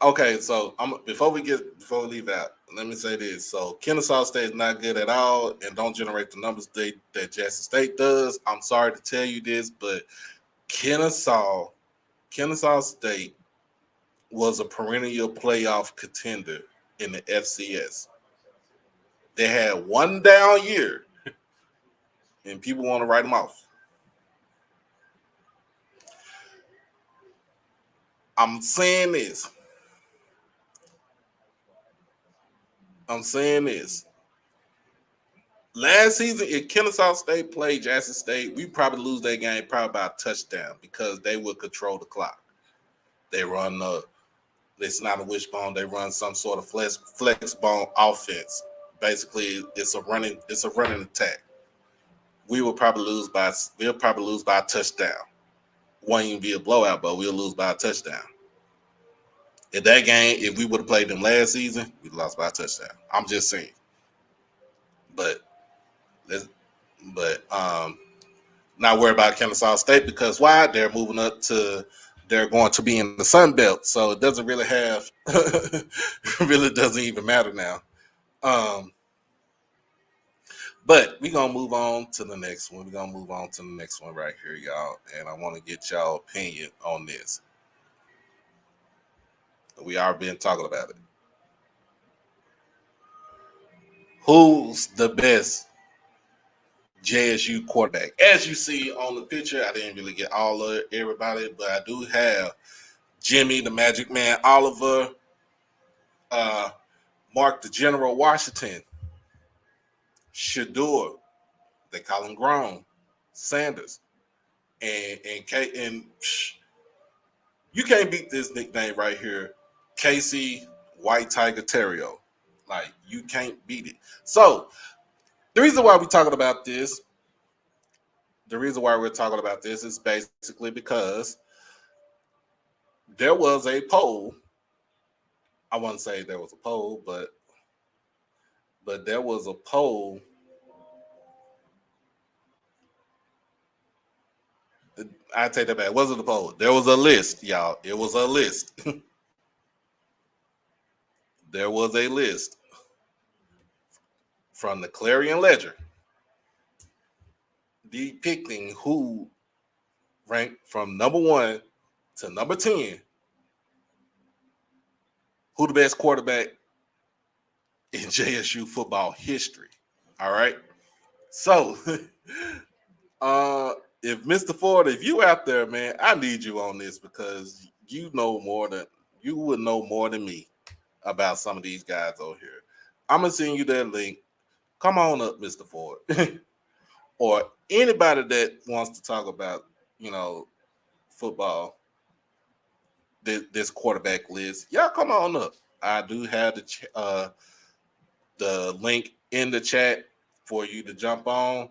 Okay, so before we leave out, let me say this. So Kennesaw State is not good at all and don't generate the numbers that Jackson State does. I'm sorry to tell you this, but Kennesaw State was a perennial playoff contender in the FCS. They had one down year, and people want to write them off. I'm saying this. Last season, if Kennesaw State played Jackson State, we probably lose that game probably by a touchdown because they would control the clock. They run it's not a wishbone. They run some sort of flex bone offense. Basically, it's a running attack. We'll probably lose by a touchdown. Won't even be a blowout, but we'll lose by a touchdown. In that game, if we would have played them last season, we lost by a touchdown. I'm just saying. But not worry about Kennesaw State because why? They're moving up they're going to be in the Sun Belt, so it doesn't really really doesn't even matter now. But we're going to move on to the next one. We're going to move on to the next one right here, y'all. And I want to get y'all opinion on this. We already been talking about it. Who's the best JSU quarterback? As you see on the picture, I didn't really get all of everybody, but I do have Jimmy, the Magic Man, Oliver, Mark, the General Washington, Shador, they call him Grown, Sanders, and you can't beat this nickname right here, Casey White Tiger Terrio. Like, you can't beat it. So the reason why we're talking about this is basically because there was a poll. I wouldn't say there was a poll, but there was a poll. I take that back. It wasn't a poll. There was a list, y'all. It was a list. There was a list from the Clarion Ledger depicting who ranked from number 1 to number 10, who the best quarterback in JSU football history. All right. So, if Mr. Ford, if you out there, man, I need you on this because you would know more than me about some of these guys over here. I'm gonna send you that link. Come on up, Mr. Ford. Or anybody that wants to talk about, football, this quarterback list, y'all come on up. I do have the link in the chat for you to jump on.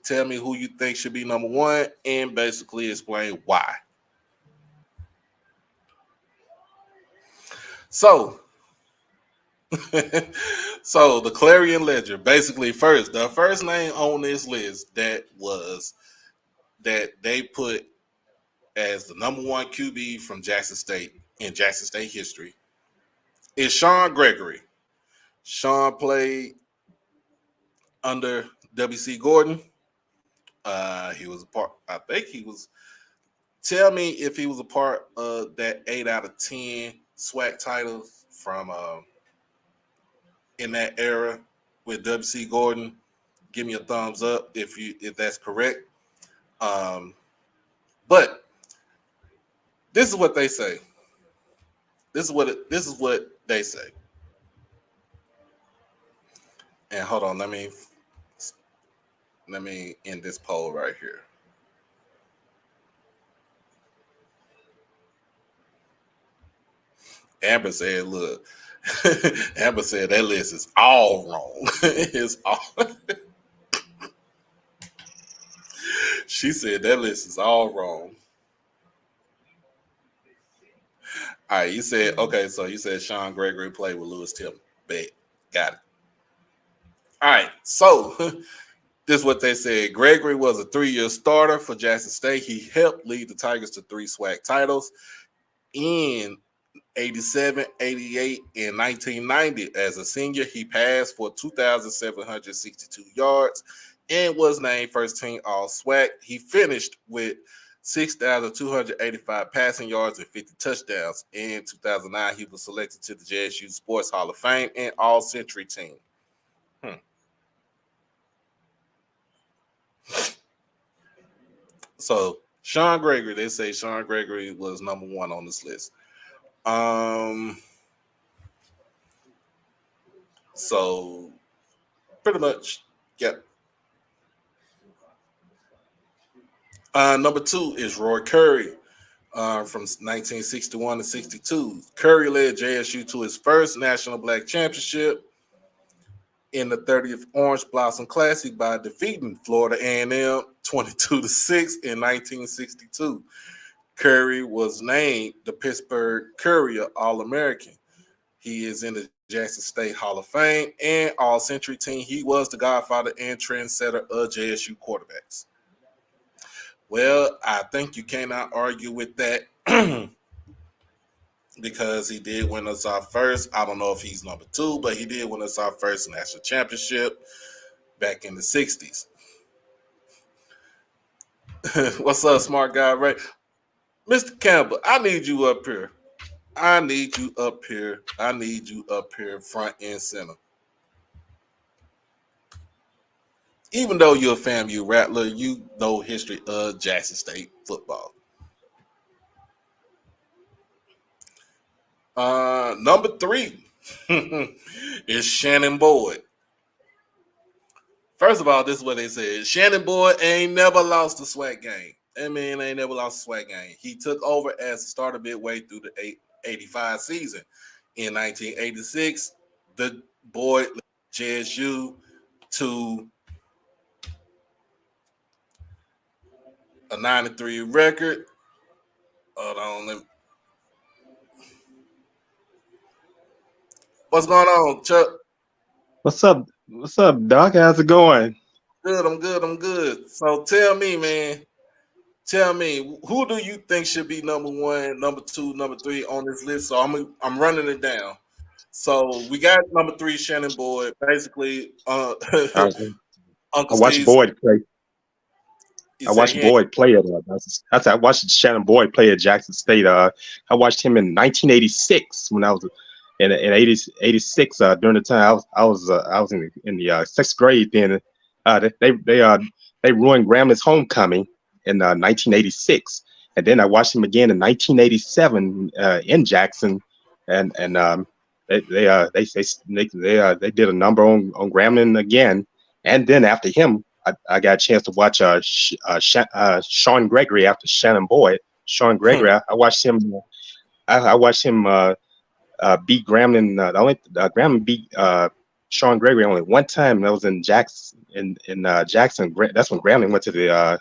Tell me who you think should be number 1 and basically explain why. So, the Clarion Ledger, basically the first name on this list that they put as the number 1 QB from Jackson State in Jackson State history is Sean Gregory. Sean played under W.C. Gordon. He was a part. I think he was. Tell me if he was a part of that 8 out of 10 SWAC titles from in that era with W.C. Gordon. Give me a thumbs up if that's correct. But this is what they say. This is what they say. And hold on, let me end this poll right here. Amber said, look, Amber said that list is all wrong. It's all She said that list is all wrong. All right, you said, okay, so you said Sean Gregory played with Lewis Tillman. Bet. Got it. All right, so this is what they said. Gregory was a 3-year starter for Jackson State. He helped lead the Tigers to 3 SWAC titles in 87, 88, and 1990. As a senior, he passed for 2,762 yards and was named first team All-SWAC. He finished with 6,285 passing yards and 50 touchdowns. In 2009, he was selected to the JSU Sports Hall of Fame and All-Century team. So Sean Gregory, they say Sean Gregory was number 1 on this list. So pretty much, yep. Number 2 is Roy Curry from 1961 to 62. Curry led JSU to his first National Black Championship in the 30th Orange Blossom Classic by defeating Florida A&M 22-6 in 1962. Curry was named the Pittsburgh Courier All-American. He is in the Jackson State Hall of Fame and All-Century team. He was the godfather and trendsetter of JSU quarterbacks. Well, I think you cannot argue with that because he did win us our first. I don't know if he's number 2, but he did win us our first national championship. back in the 60s. What's up, smart guy, Ray? Mr. Campbell, I need you up here. I need you up here, front and center. Even though you're a FAMU Rattler, you know history of Jackson State football. Number 3 is Shannon Boyd. First of all, this is what they said. Shannon Boyd ain't never lost a SWAC game. That man ain't never lost a SWAC game. He took over as a starter midway through the 85 season. In 1986, the Boyd led JSU to a 9-3 record. Hold on. What's going on, Chuck? What's up? What's up, Doc? How's it going? Good, I'm good. So tell me, man. Tell me, who do you think should be number 1, number 2, number 3 on this list? So I'm running it down. So we got number 3, Shannon Boyd. Basically, I, I Uncle watched Steve's. Boyd play. I watched Boyd play at. I watched Shannon Boyd play at Jackson State. I watched him in 1986 when I was in 86 during the time I was in the 6th grade. Then they ruined Gramblin's homecoming in 1986, and then I watched him again in 1987 in Jackson, and they did a number on Grambling again, and then after him. I got a chance to watch Sean Gregory after Shannon Boyd. Sean Gregory, I watched him. I watched him beat Grambling. Grambling beat Sean Gregory only one time. That was in Jackson. In Jackson, that's when Grambling went to the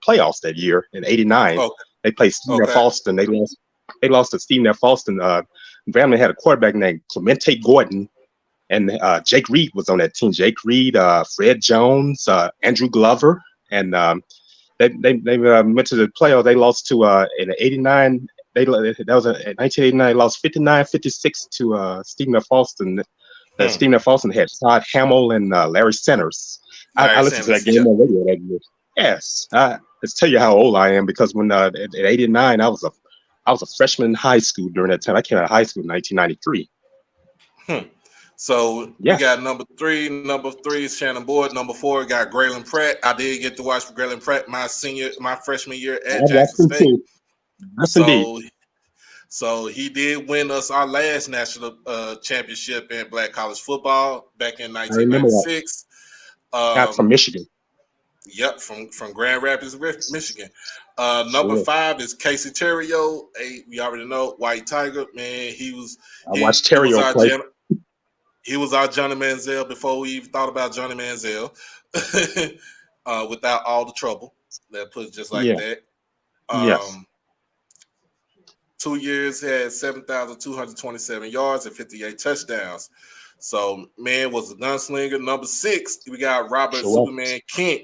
playoffs that year in '89. Okay. They played Stephen F. Alston. They lost to Stephen F. Alston. Grambling had a quarterback named Clemente Gordon. And Jake Reed was on that team. Jake Reed, Fred Jones, Andrew Glover, and they went to the playoffs. They lost to in '89. In 1989. They lost 59-56 to Stephen F. Alston. Stephen F. Alston had Todd Hamill and Larry Centers. I listened to that game on radio that year. Yes, let's tell you how old I am because when at '89 I was a freshman in high school during that time. I came out of high school in 1993. So we got number 3 is Shannon Boyd. Number 4 got Graylin Pratt. I did get to watch Graylin Pratt my freshman year at Jackson State. So he did win us our last national championship in black college football back in 1996. From Michigan. Yep, from Grand Rapids, Michigan. Number 5 is Casey Terrio. We already know White Tiger. Man, he was play. He was our Johnny Manziel before we even thought about Johnny Manziel. Without all the trouble. That put it just like that. 2 years had 7,227 yards and 58 touchdowns. So man was a gunslinger. Number 6, we got Robert Superman Kent.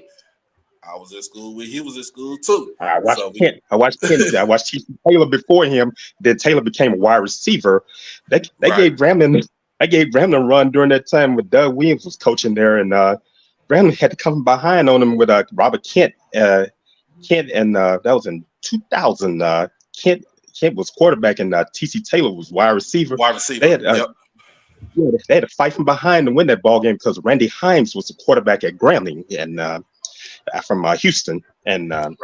I was at school with. He was at school too. I watched Kent. I watched T.C. Taylor before him. Then Taylor became a wide receiver. They gave Grambling. I gave Grambling a run during that time when Doug Williams was coaching there, and Grambling had to come behind on him with Robert Kent. That was in 2000. Kent was quarterback, and T.C. Taylor was wide receiver. They had, they had to fight from behind to win that ball game because Randy Himes was the quarterback at Grambling, and from Houston. And that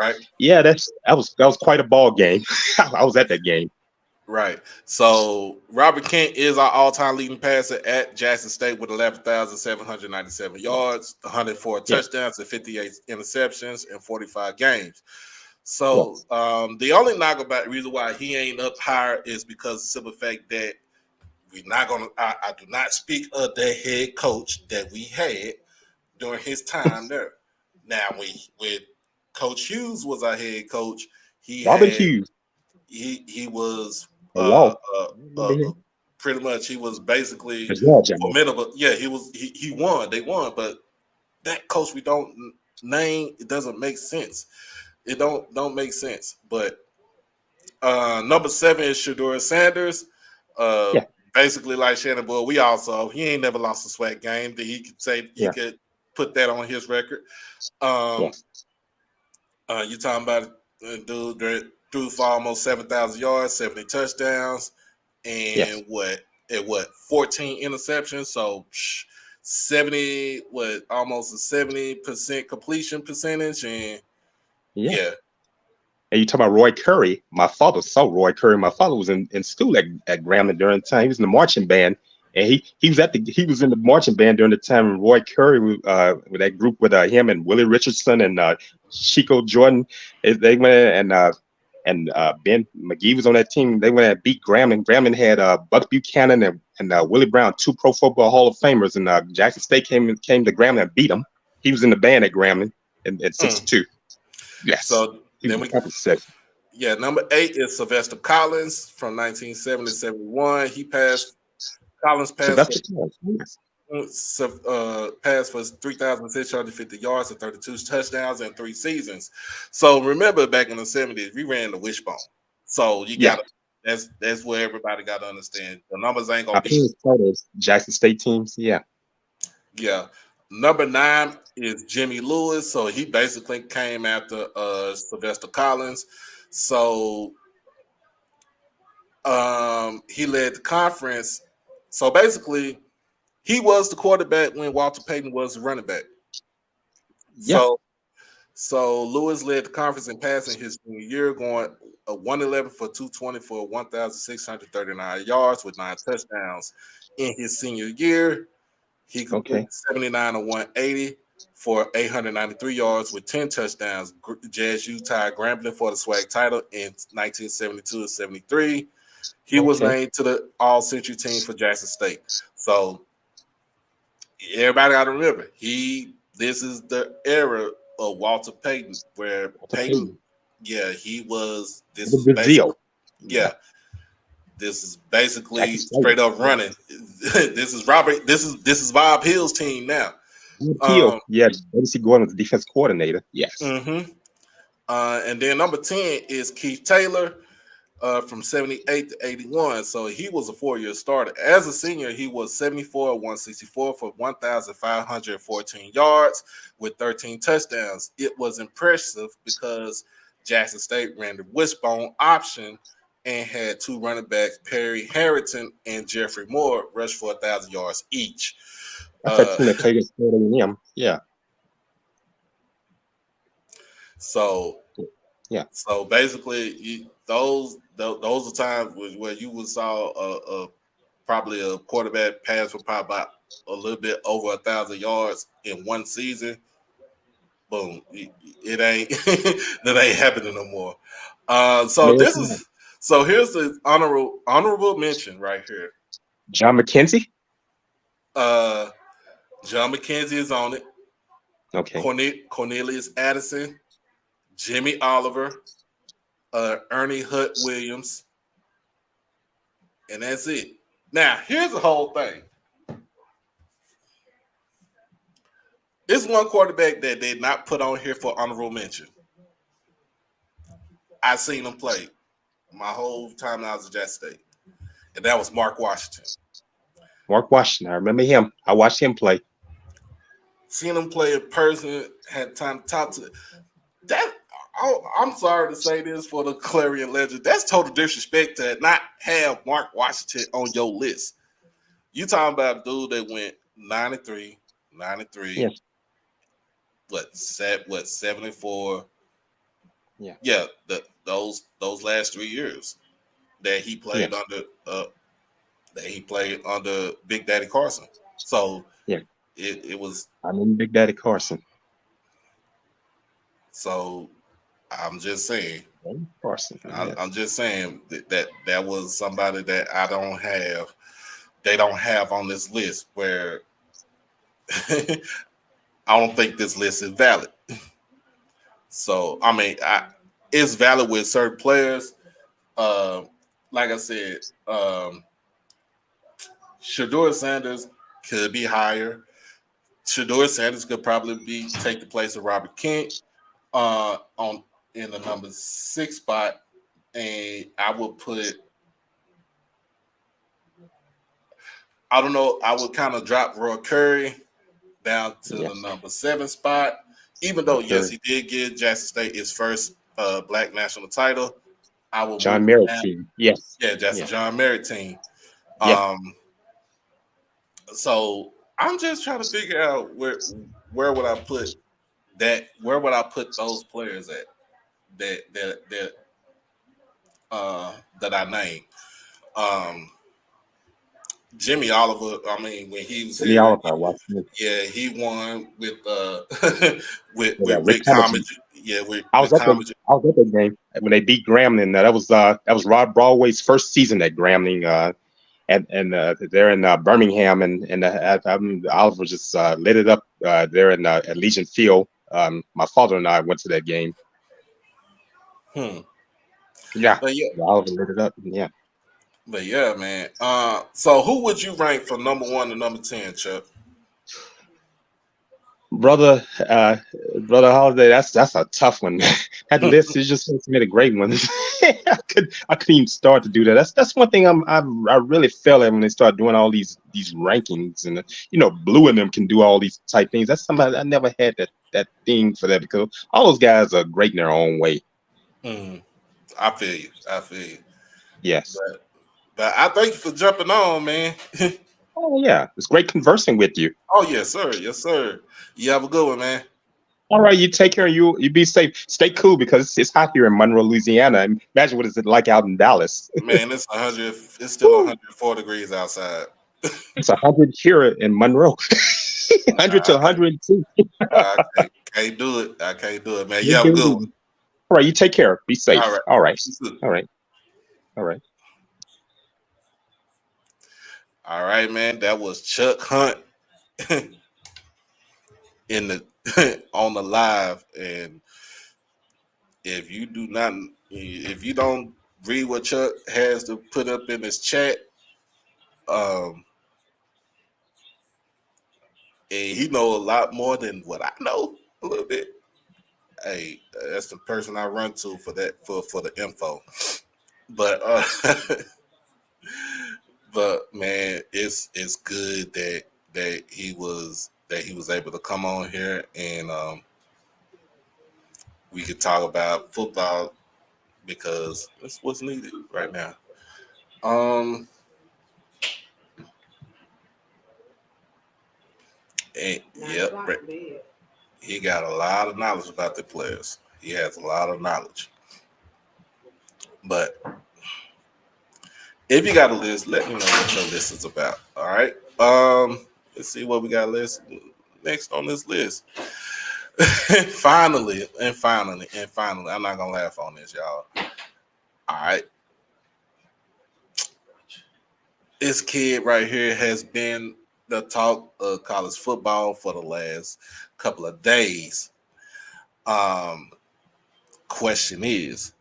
was quite a ball game. I was at that game. Right. So Robert Kent is our all-time leading passer at Jackson State with 11,797 yards, 104 touchdowns, and 58 interceptions in 45 games. So the only knock about the reason why he ain't up higher is because of the simple fact that I do not speak of the head coach that we had during his time there. Now, when Coach Hughes was our head coach, Hughes. He was pretty much he was basically formidable. Yeah, he won. They won, but that coach we don't name, it doesn't make sense. It don't make sense. But number 7 is Shedeur Sanders. Basically like Shannon Boyd, he ain't never lost a SWAC game that he could say he could put that on his record. You talking about a dude that threw for almost 7,000 yards, 70 touchdowns, and what 14 interceptions. So 70, almost a 70% completion percentage, and yeah. And you talk about Roy Curry. My father saw Roy Curry. My father was in school at Grambling during the time. He was in the marching band, and he was in the marching band during the time when Roy Curry with that group with him and Willie Richardson and Chico Jordan. They went and Ben McGee was on that team. They went and beat Grambling. Grambling had Buck Buchanan and Willie Brown, 2 Pro Football Hall of Famers, and Jackson State came to Grambling and beat them. He was in the band at Grambling in '62. Yes. So then number 8 is Sylvester Collins from 1970 to 71. Collins passed for 3,650 yards and 32 touchdowns in 3 seasons. So remember, back in the 70s, we ran the wishbone. So you got that's where everybody got to understand the numbers ain't gonna be Jackson State teams. Yeah. Number 9 is Jimmy Lewis. So he basically came after Sylvester Collins. So he led the conference. So basically, he was the quarterback when Walter Payton was the running back. So Lewis led the conference in passing his year, going 111 for 220 for 1,639 yards with 9 touchdowns. In his senior year, he completed 79 of 180 for 893 yards with 10 touchdowns. JSU tied Grambling for the SWAC title in 1972 and 73. He was named to the All-Century team for Jackson State. So everybody got to remember, this is the era of Walter Payton, where Payton, he was. This was basically, this is basically straight up running. This is Robert. This is Bob Hill's team now. Betsy Gordon was the defense coordinator. Yes. And then number 10 is Keith Taylor. From 78 to 81. So he was a 4-year starter. As a senior, he was 74 164 for 1,514 yards with 13 touchdowns. It was impressive because Jackson State ran the wishbone option and had 2 running backs, Perry Harrington and Jeffrey Moore, rushed for 1,000 yards each. That's that team that played Yeah. So basically, those are times where you would saw probably a quarterback pass for probably about a little bit over 1,000 yards in one season. Boom! It ain't that ain't happening no more. So here's the honorable mention right here. John McKenzie. John McKenzie is on it. Cornelius Addison, Jimmy Oliver, Ernie Hutt Williams, and that's it. Now, here's the whole thing. It's one quarterback that they not put on here for honorable mention. I seen him play my whole time I was at Jackson State, and that was Mark Washington. I remember him. I watched him play. Seen him play in person, had time to talk to that. I'm sorry to say this for the Clarion Ledger. That's total disrespect to not have Mark Washington on your list. You talking about a dude that went 93, what 74? Yeah. Those last 3 years that he played under Big Daddy Carson. So it was. I mean, Big Daddy Carson. So I'm just saying. Carson. I'm just saying that was somebody that I don't have. They don't have on this list where I don't think this list is valid. So I mean, it's valid with certain players. Like I said, Shedeur Sanders could be higher. Shedeur Sanders could probably take the place of Robert Kent in the number 6 spot, and I would put. I don't know. I would kind of drop Roy Curry down to the Yes. number 7 spot. Even though, yes, Sure. he did give Jackson State his first black national title, I will move John him Merritt down. team. Yes. Yeah, that's the Yeah. John Merritt team. Yeah. So I'm just trying to figure out where would I put that? Where would I put those players at that I named? Um, Jimmy Oliver. I mean, when he was Jimmy here, Oliver, Washington. yeah, he won with Yeah, with Rick Rick Hamilton. Comage. Yeah, with I was Rick at the Comage. I was at that game when they beat Grambling. That was Rod Broadway's first season at Grambling. And they're in Birmingham, and Oliver just lit it up there in at Legion Field. My father and I went to that game. Hmm. Yeah, But yeah, Oliver lit it up. Yeah, man. So who would you rank from number 1 to number 10, Chuck? brother, brother Holiday. That's a tough one. That list is just made a great one. I couldn't even start to do that. That's one thing I really felt at when they start doing all these rankings, and Blue and them can do all these type things. That's somebody I never had that thing for that, because all those guys are great in their own way. Hmm. I feel you. I feel you. Yes. But I thank you for jumping on, man. Oh yeah, it's great conversing with you. Oh yes, sir. Yes, sir. You have a good one, man. All right, you take care. You be safe. Stay cool, because it's hot here in Monroe, Louisiana. Imagine what it's like out in Dallas. Man, it's 100. It's still Woo. 104 degrees outside. It's 100 here in Monroe. 100 to I, 102. can't do it. I can't do it, man. You You have a good one. do. All right, you take care. Be All safe. right. All right. You too. All right. All right. All right, man. That was Chuck Hunt in the on the live. And if you do not, if you don't read what Chuck has to put up in his chat, um, and he know a lot more than what I know a little bit. Hey, that's the person I run to for that for the info. But but man, it's good that he was able to come on here, and we could talk about football because that's what's needed right now. Um, and yep, he got a lot of knowledge about the players. He has a lot of knowledge. But if you got a list, let me know what your list is about. All right. Let's see what we got list next on this list. finally, I'm not gonna laugh on this, y'all. All right. This kid right here has been the talk of college football for the last couple of days. Um, question is,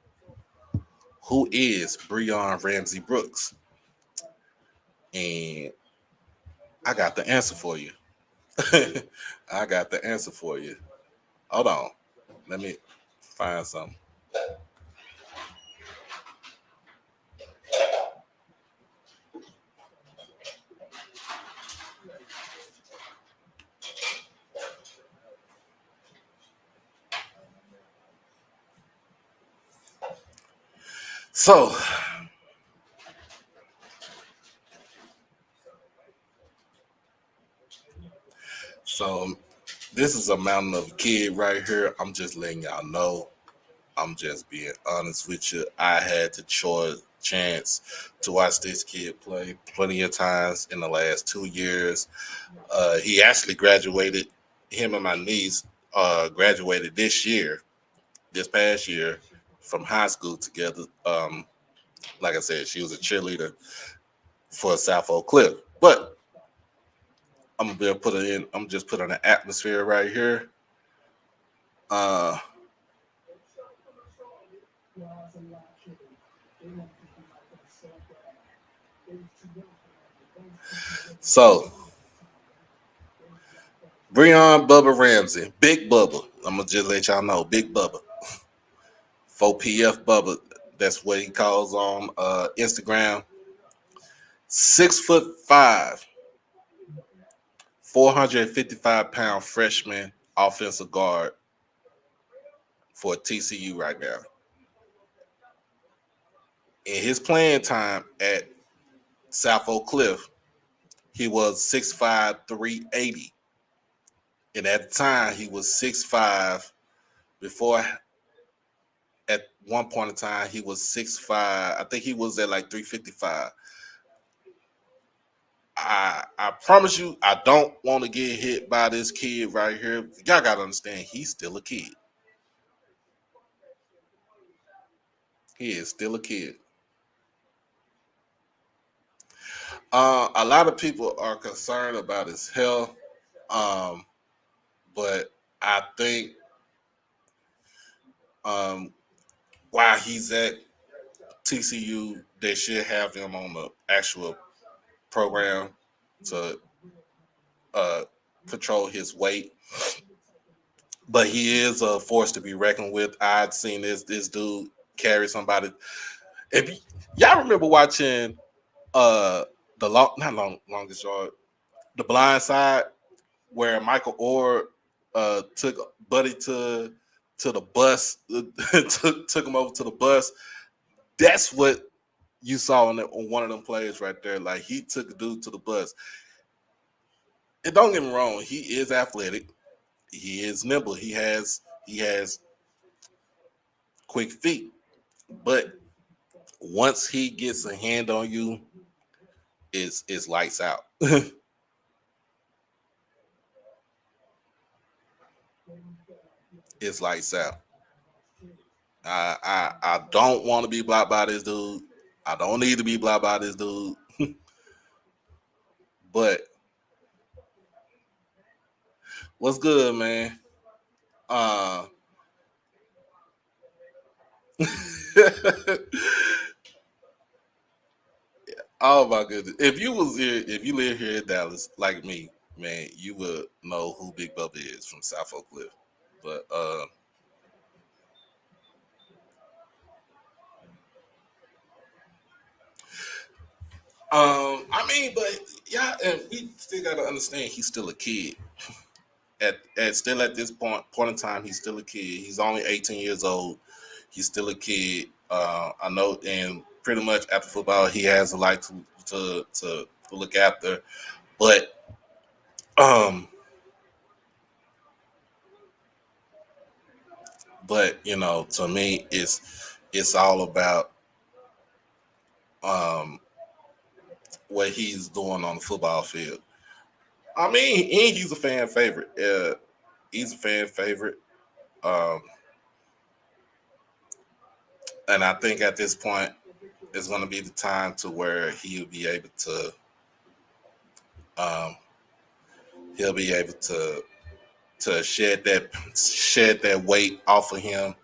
who is Breon Ramsey Brooks? And I got the answer for you. I got the answer for you. Hold on. Let me find something. So, so this is a mountain of a kid right here. I'm just letting y'all know. I'm just being honest with you. I had the chance to watch this kid play plenty of times in the last 2 years. He actually graduated. Him and my niece graduated this past year, from high school together. Like I said, she was a cheerleader for South Oak Cliff. But I'm gonna be able to put it in. I'm just putting an atmosphere right here. Uh, so Breon Bubba Ramsey, Big Bubba. I'm gonna just let y'all know, Big Bubba, 4PF Bubba. That's what he calls on Instagram. 6'5", 455-pound freshman offensive guard for TCU right now. In his playing time at South Oak Cliff, he was 6'5", 380. And at the time, he was 6'5". Before, at one point in time, he was 6'5". I think he was at like 355. I promise you, I don't want to get hit by this kid right here. Y'all got to understand, he's still a kid. He is still a kid. A lot of people are concerned about his health, but I think while he's at TCU, they should have him on the actual program to control his weight. But he is a force to be reckoned with. I'd seen this dude carry somebody. If y'all remember watching the longest yard, The Blind Side, where Michael Orr took Buddy to the bus, took him over to the bus. That's what you saw on one of them plays right there. Like, he took a dude to the bus. And don't get me wrong, he is athletic. He is nimble. He has quick feet. But once he gets a hand on you, it's lights out. It's lights out. I don't want to be blocked by this dude. I don't need to be blocked by this dude. But what's good, man? Oh my goodness! If you live here in Dallas like me, man, you would know who Big Bubba is from South Oak Cliff. But I mean, but yeah, and we still gotta understand he's still a kid. At this point in time, he's still a kid. He's only 18 years old. He's still a kid. I know, and pretty much after football, he has a life to look after. But you know, to me, it's all about what he's doing on the football field. I mean, and he's a fan favorite. He's a fan favorite. Um, and I think at this point, it's going to be the time to where um, he'll be able to shed that weight off of him,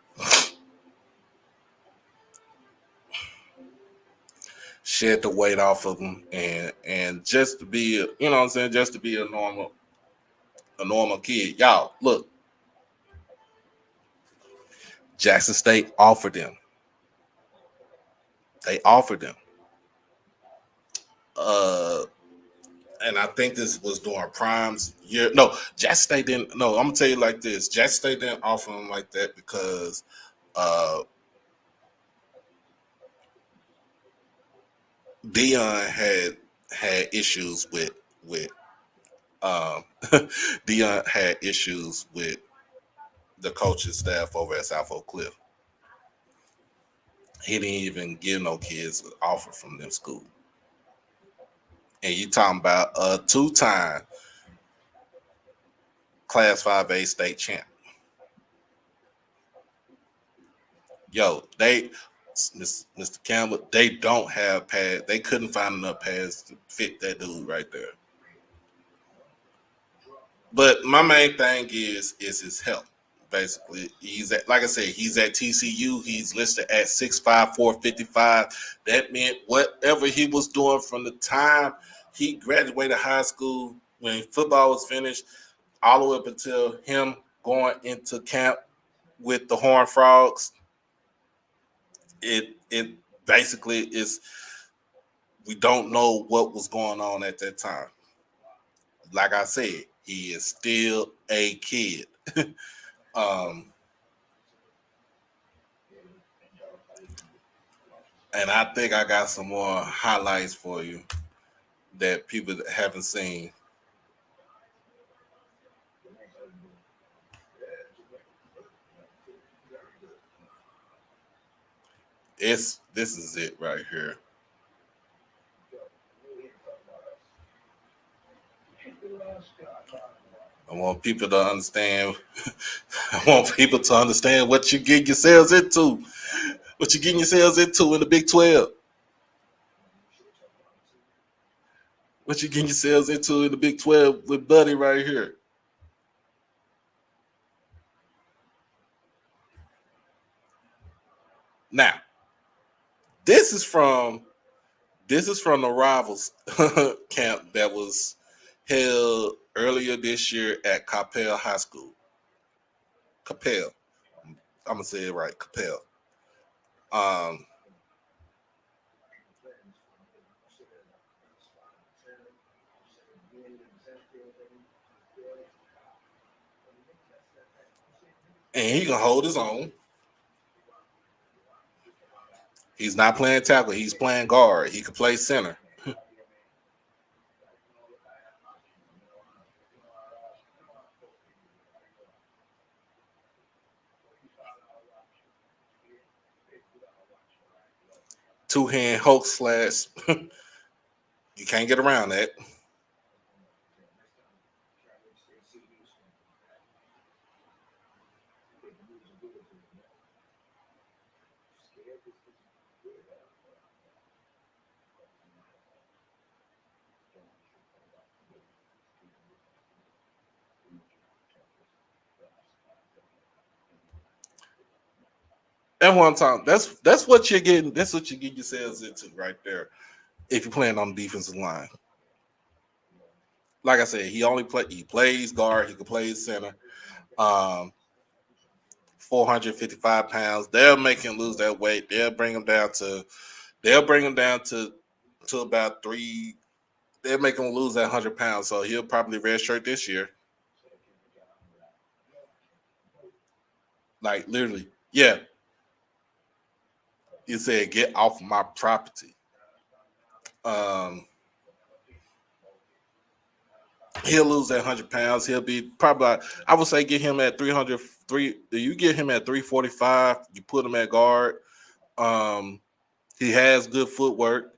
shed the weight off of him, and just to be, you know what I'm saying, just to be a normal kid. Y'all, look, Jackson State offered him. They offered him. And I think this was during Prime's year. No, Jackson State didn't. No, I'm gonna tell you like this: Jackson State didn't offer him like that because Dion had issues with Dion had issues with the coaching staff over at South Oak Cliff. He didn't even give no kids an offer from them school. And you talking about a two-time Class 5A state champ. Yo, Mr. Campbell, they don't have pads. They couldn't find enough pads to fit that dude right there. But my main thing is his health. Basically, he's at, like I said, he's at TCU. He's listed at 6'5", 455. That meant whatever he was doing from the time he graduated high school, when football was finished, all the way up until him going into camp with the Horned Frogs. It basically is. We don't know what was going on at that time. like I said, he is still a kid. And I think I got some more highlights for you that people haven't seen. This is it right here. I want people to understand. I want people to understand what you get yourselves into. What you getting yourselves into in the Big 12. What you getting yourselves into in the Big 12 with Buddy right here. Now, this is from the Rivals camp that was held earlier this year at Capel High School. Capel. I'm gonna say it right, Capel. Um, and he can hold his own. He's not playing tackle. He's playing guard. He can play center. Two hand Hulk slash. You can't get around that. That's what I'm talking. That's what you're getting. That's what you get yourselves into right there. If you're playing on the defensive line, like I said, he plays guard. He can play center. Um, 455 pounds. They'll make him lose that weight. They'll bring him down to. They'll bring him down to about three. They'll make him lose that 100 pounds. So he'll probably redshirt this year. Like literally, yeah. He said, "Get off my property." Um, he'll lose that 100 pounds. He'll be probably, I would say, get him at 303. You get him at 345. You put him at guard. Um, he has good footwork.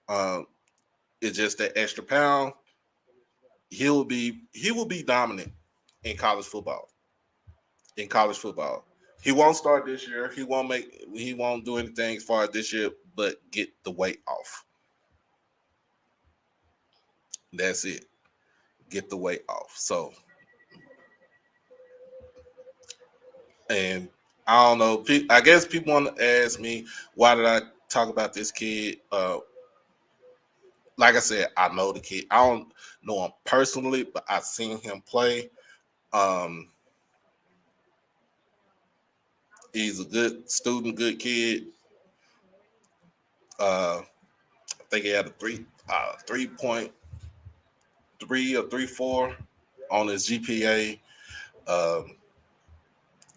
Um, it's just that extra pound. He will be dominant in college football. In college football, he won't start this year. He won't do anything as far as this year, but get the weight off. That's it. Get the weight off. So, and I don't know. I guess people want to ask me why did I talk about this kid? Like I said, I know the kid. I don't know him personally, but I've seen him play. Um, he's a good student, good kid. I think he had a 3.3 or 3.4 on his GPA. Um,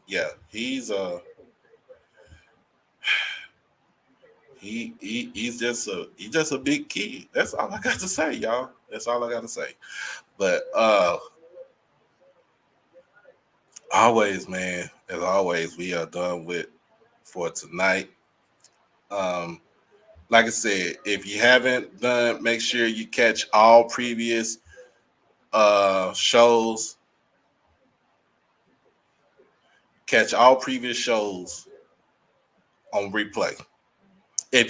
yeah, he's just a big kid. That's all I got to say, y'all. That's all I got to say. But always, man, as always, we are done with for tonight. Um, like I said, if you haven't done, make sure you catch all previous shows. Catch all previous shows on replay. If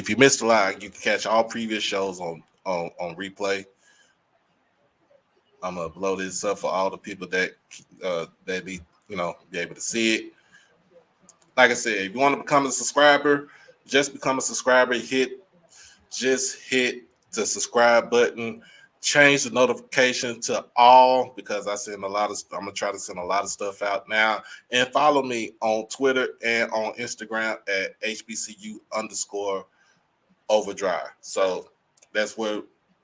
you missed a lot, you can catch all previous shows on replay. I'm gonna blow this up for all the people that be able to see it. Like I said, if you want to become a subscriber, just become a subscriber. Just hit the subscribe button. Change the notification to all because I'm gonna try to send a lot of stuff out now. And follow me on Twitter and on Instagram at HBCU _ overdrive. So that's where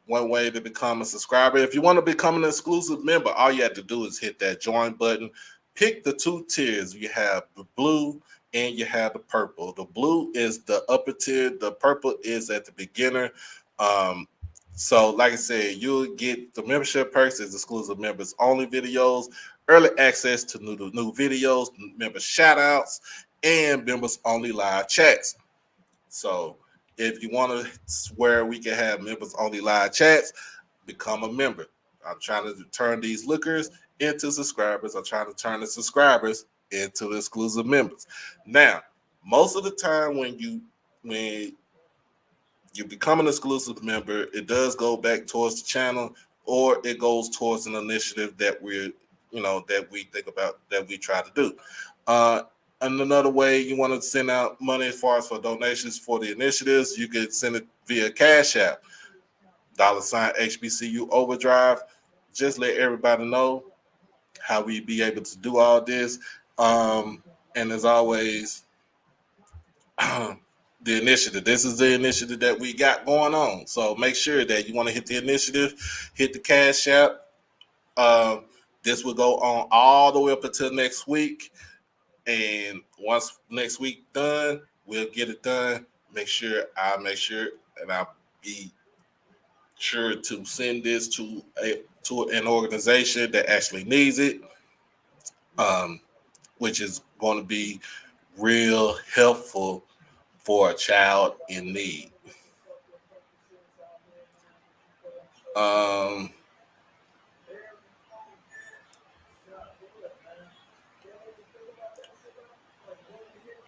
one way to become a subscriber. If you want to become an exclusive member, all you have to do is hit that join button. Pick the 2 tiers. You have the blue and you have the purple. The blue is the upper tier. The purple is at the beginner. So like I said, you'll get the membership perks as exclusive members only videos, early access to new videos, member shout outs, and members only live chats. So if you want to where we can have members only live chats, become a member. I'm trying to turn these lookers into subscribers. I'm trying to turn the subscribers into the exclusive members. Now, most of the time when you become an exclusive member, it does go back towards the channel, or it goes towards an initiative that that we think about, that we try to do. And another way you want to send out money as far as for donations for the initiatives, you could send it via Cash App, $HBCU Overdrive. Just let everybody know how we be able to do all this. And as always, the initiative. This is the initiative that we got going on. So make sure that you want to hit the initiative, hit the Cash App. This will go on all the way up until next week. And once next week done, we'll get it done. I'll be sure to send this to an organization that actually needs it, which is going to be real helpful for a child in need.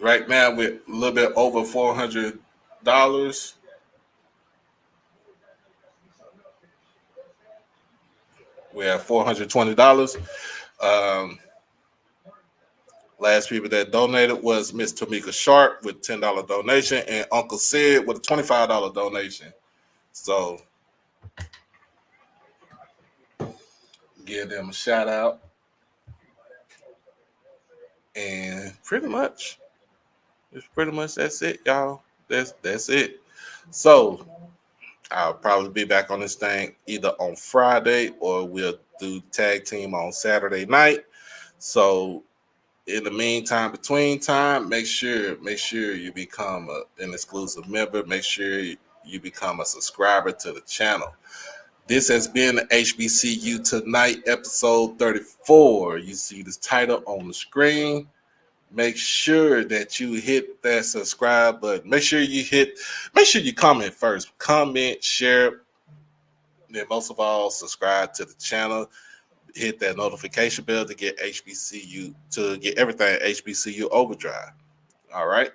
Right now, we're a little bit over $400. We have $420. Last people that donated was Miss Tamika Sharp with $10 donation, and Uncle Sid with a $25 donation. So give them a shout out. And pretty much that's it, y'all. That's it. So I'll probably be back on this thing either on Friday, or we'll do tag team on Saturday night. So in the meantime, between time, make sure you become an exclusive member. Make sure you become a subscriber to the channel. This has been HBCU Tonight, episode 34. You see this title on the screen. Make sure that you hit that subscribe button. Make sure you comment first. Comment, share, and then most of all, subscribe to the channel. Hit that notification bell to get everything HBCU Overdrive. All right.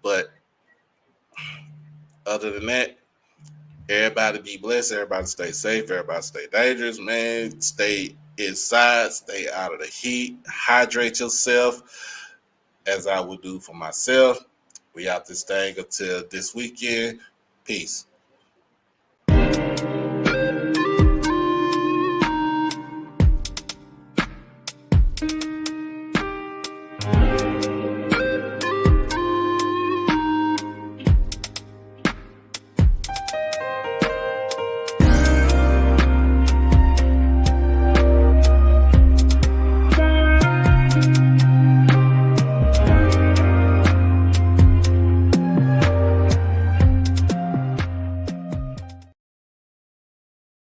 But other than that, everybody be blessed. Everybody stay safe. Everybody stay dangerous, man. Stay inside. Stay out of the heat. Hydrate yourself, as I would do for myself. We out this thing until this weekend. Peace.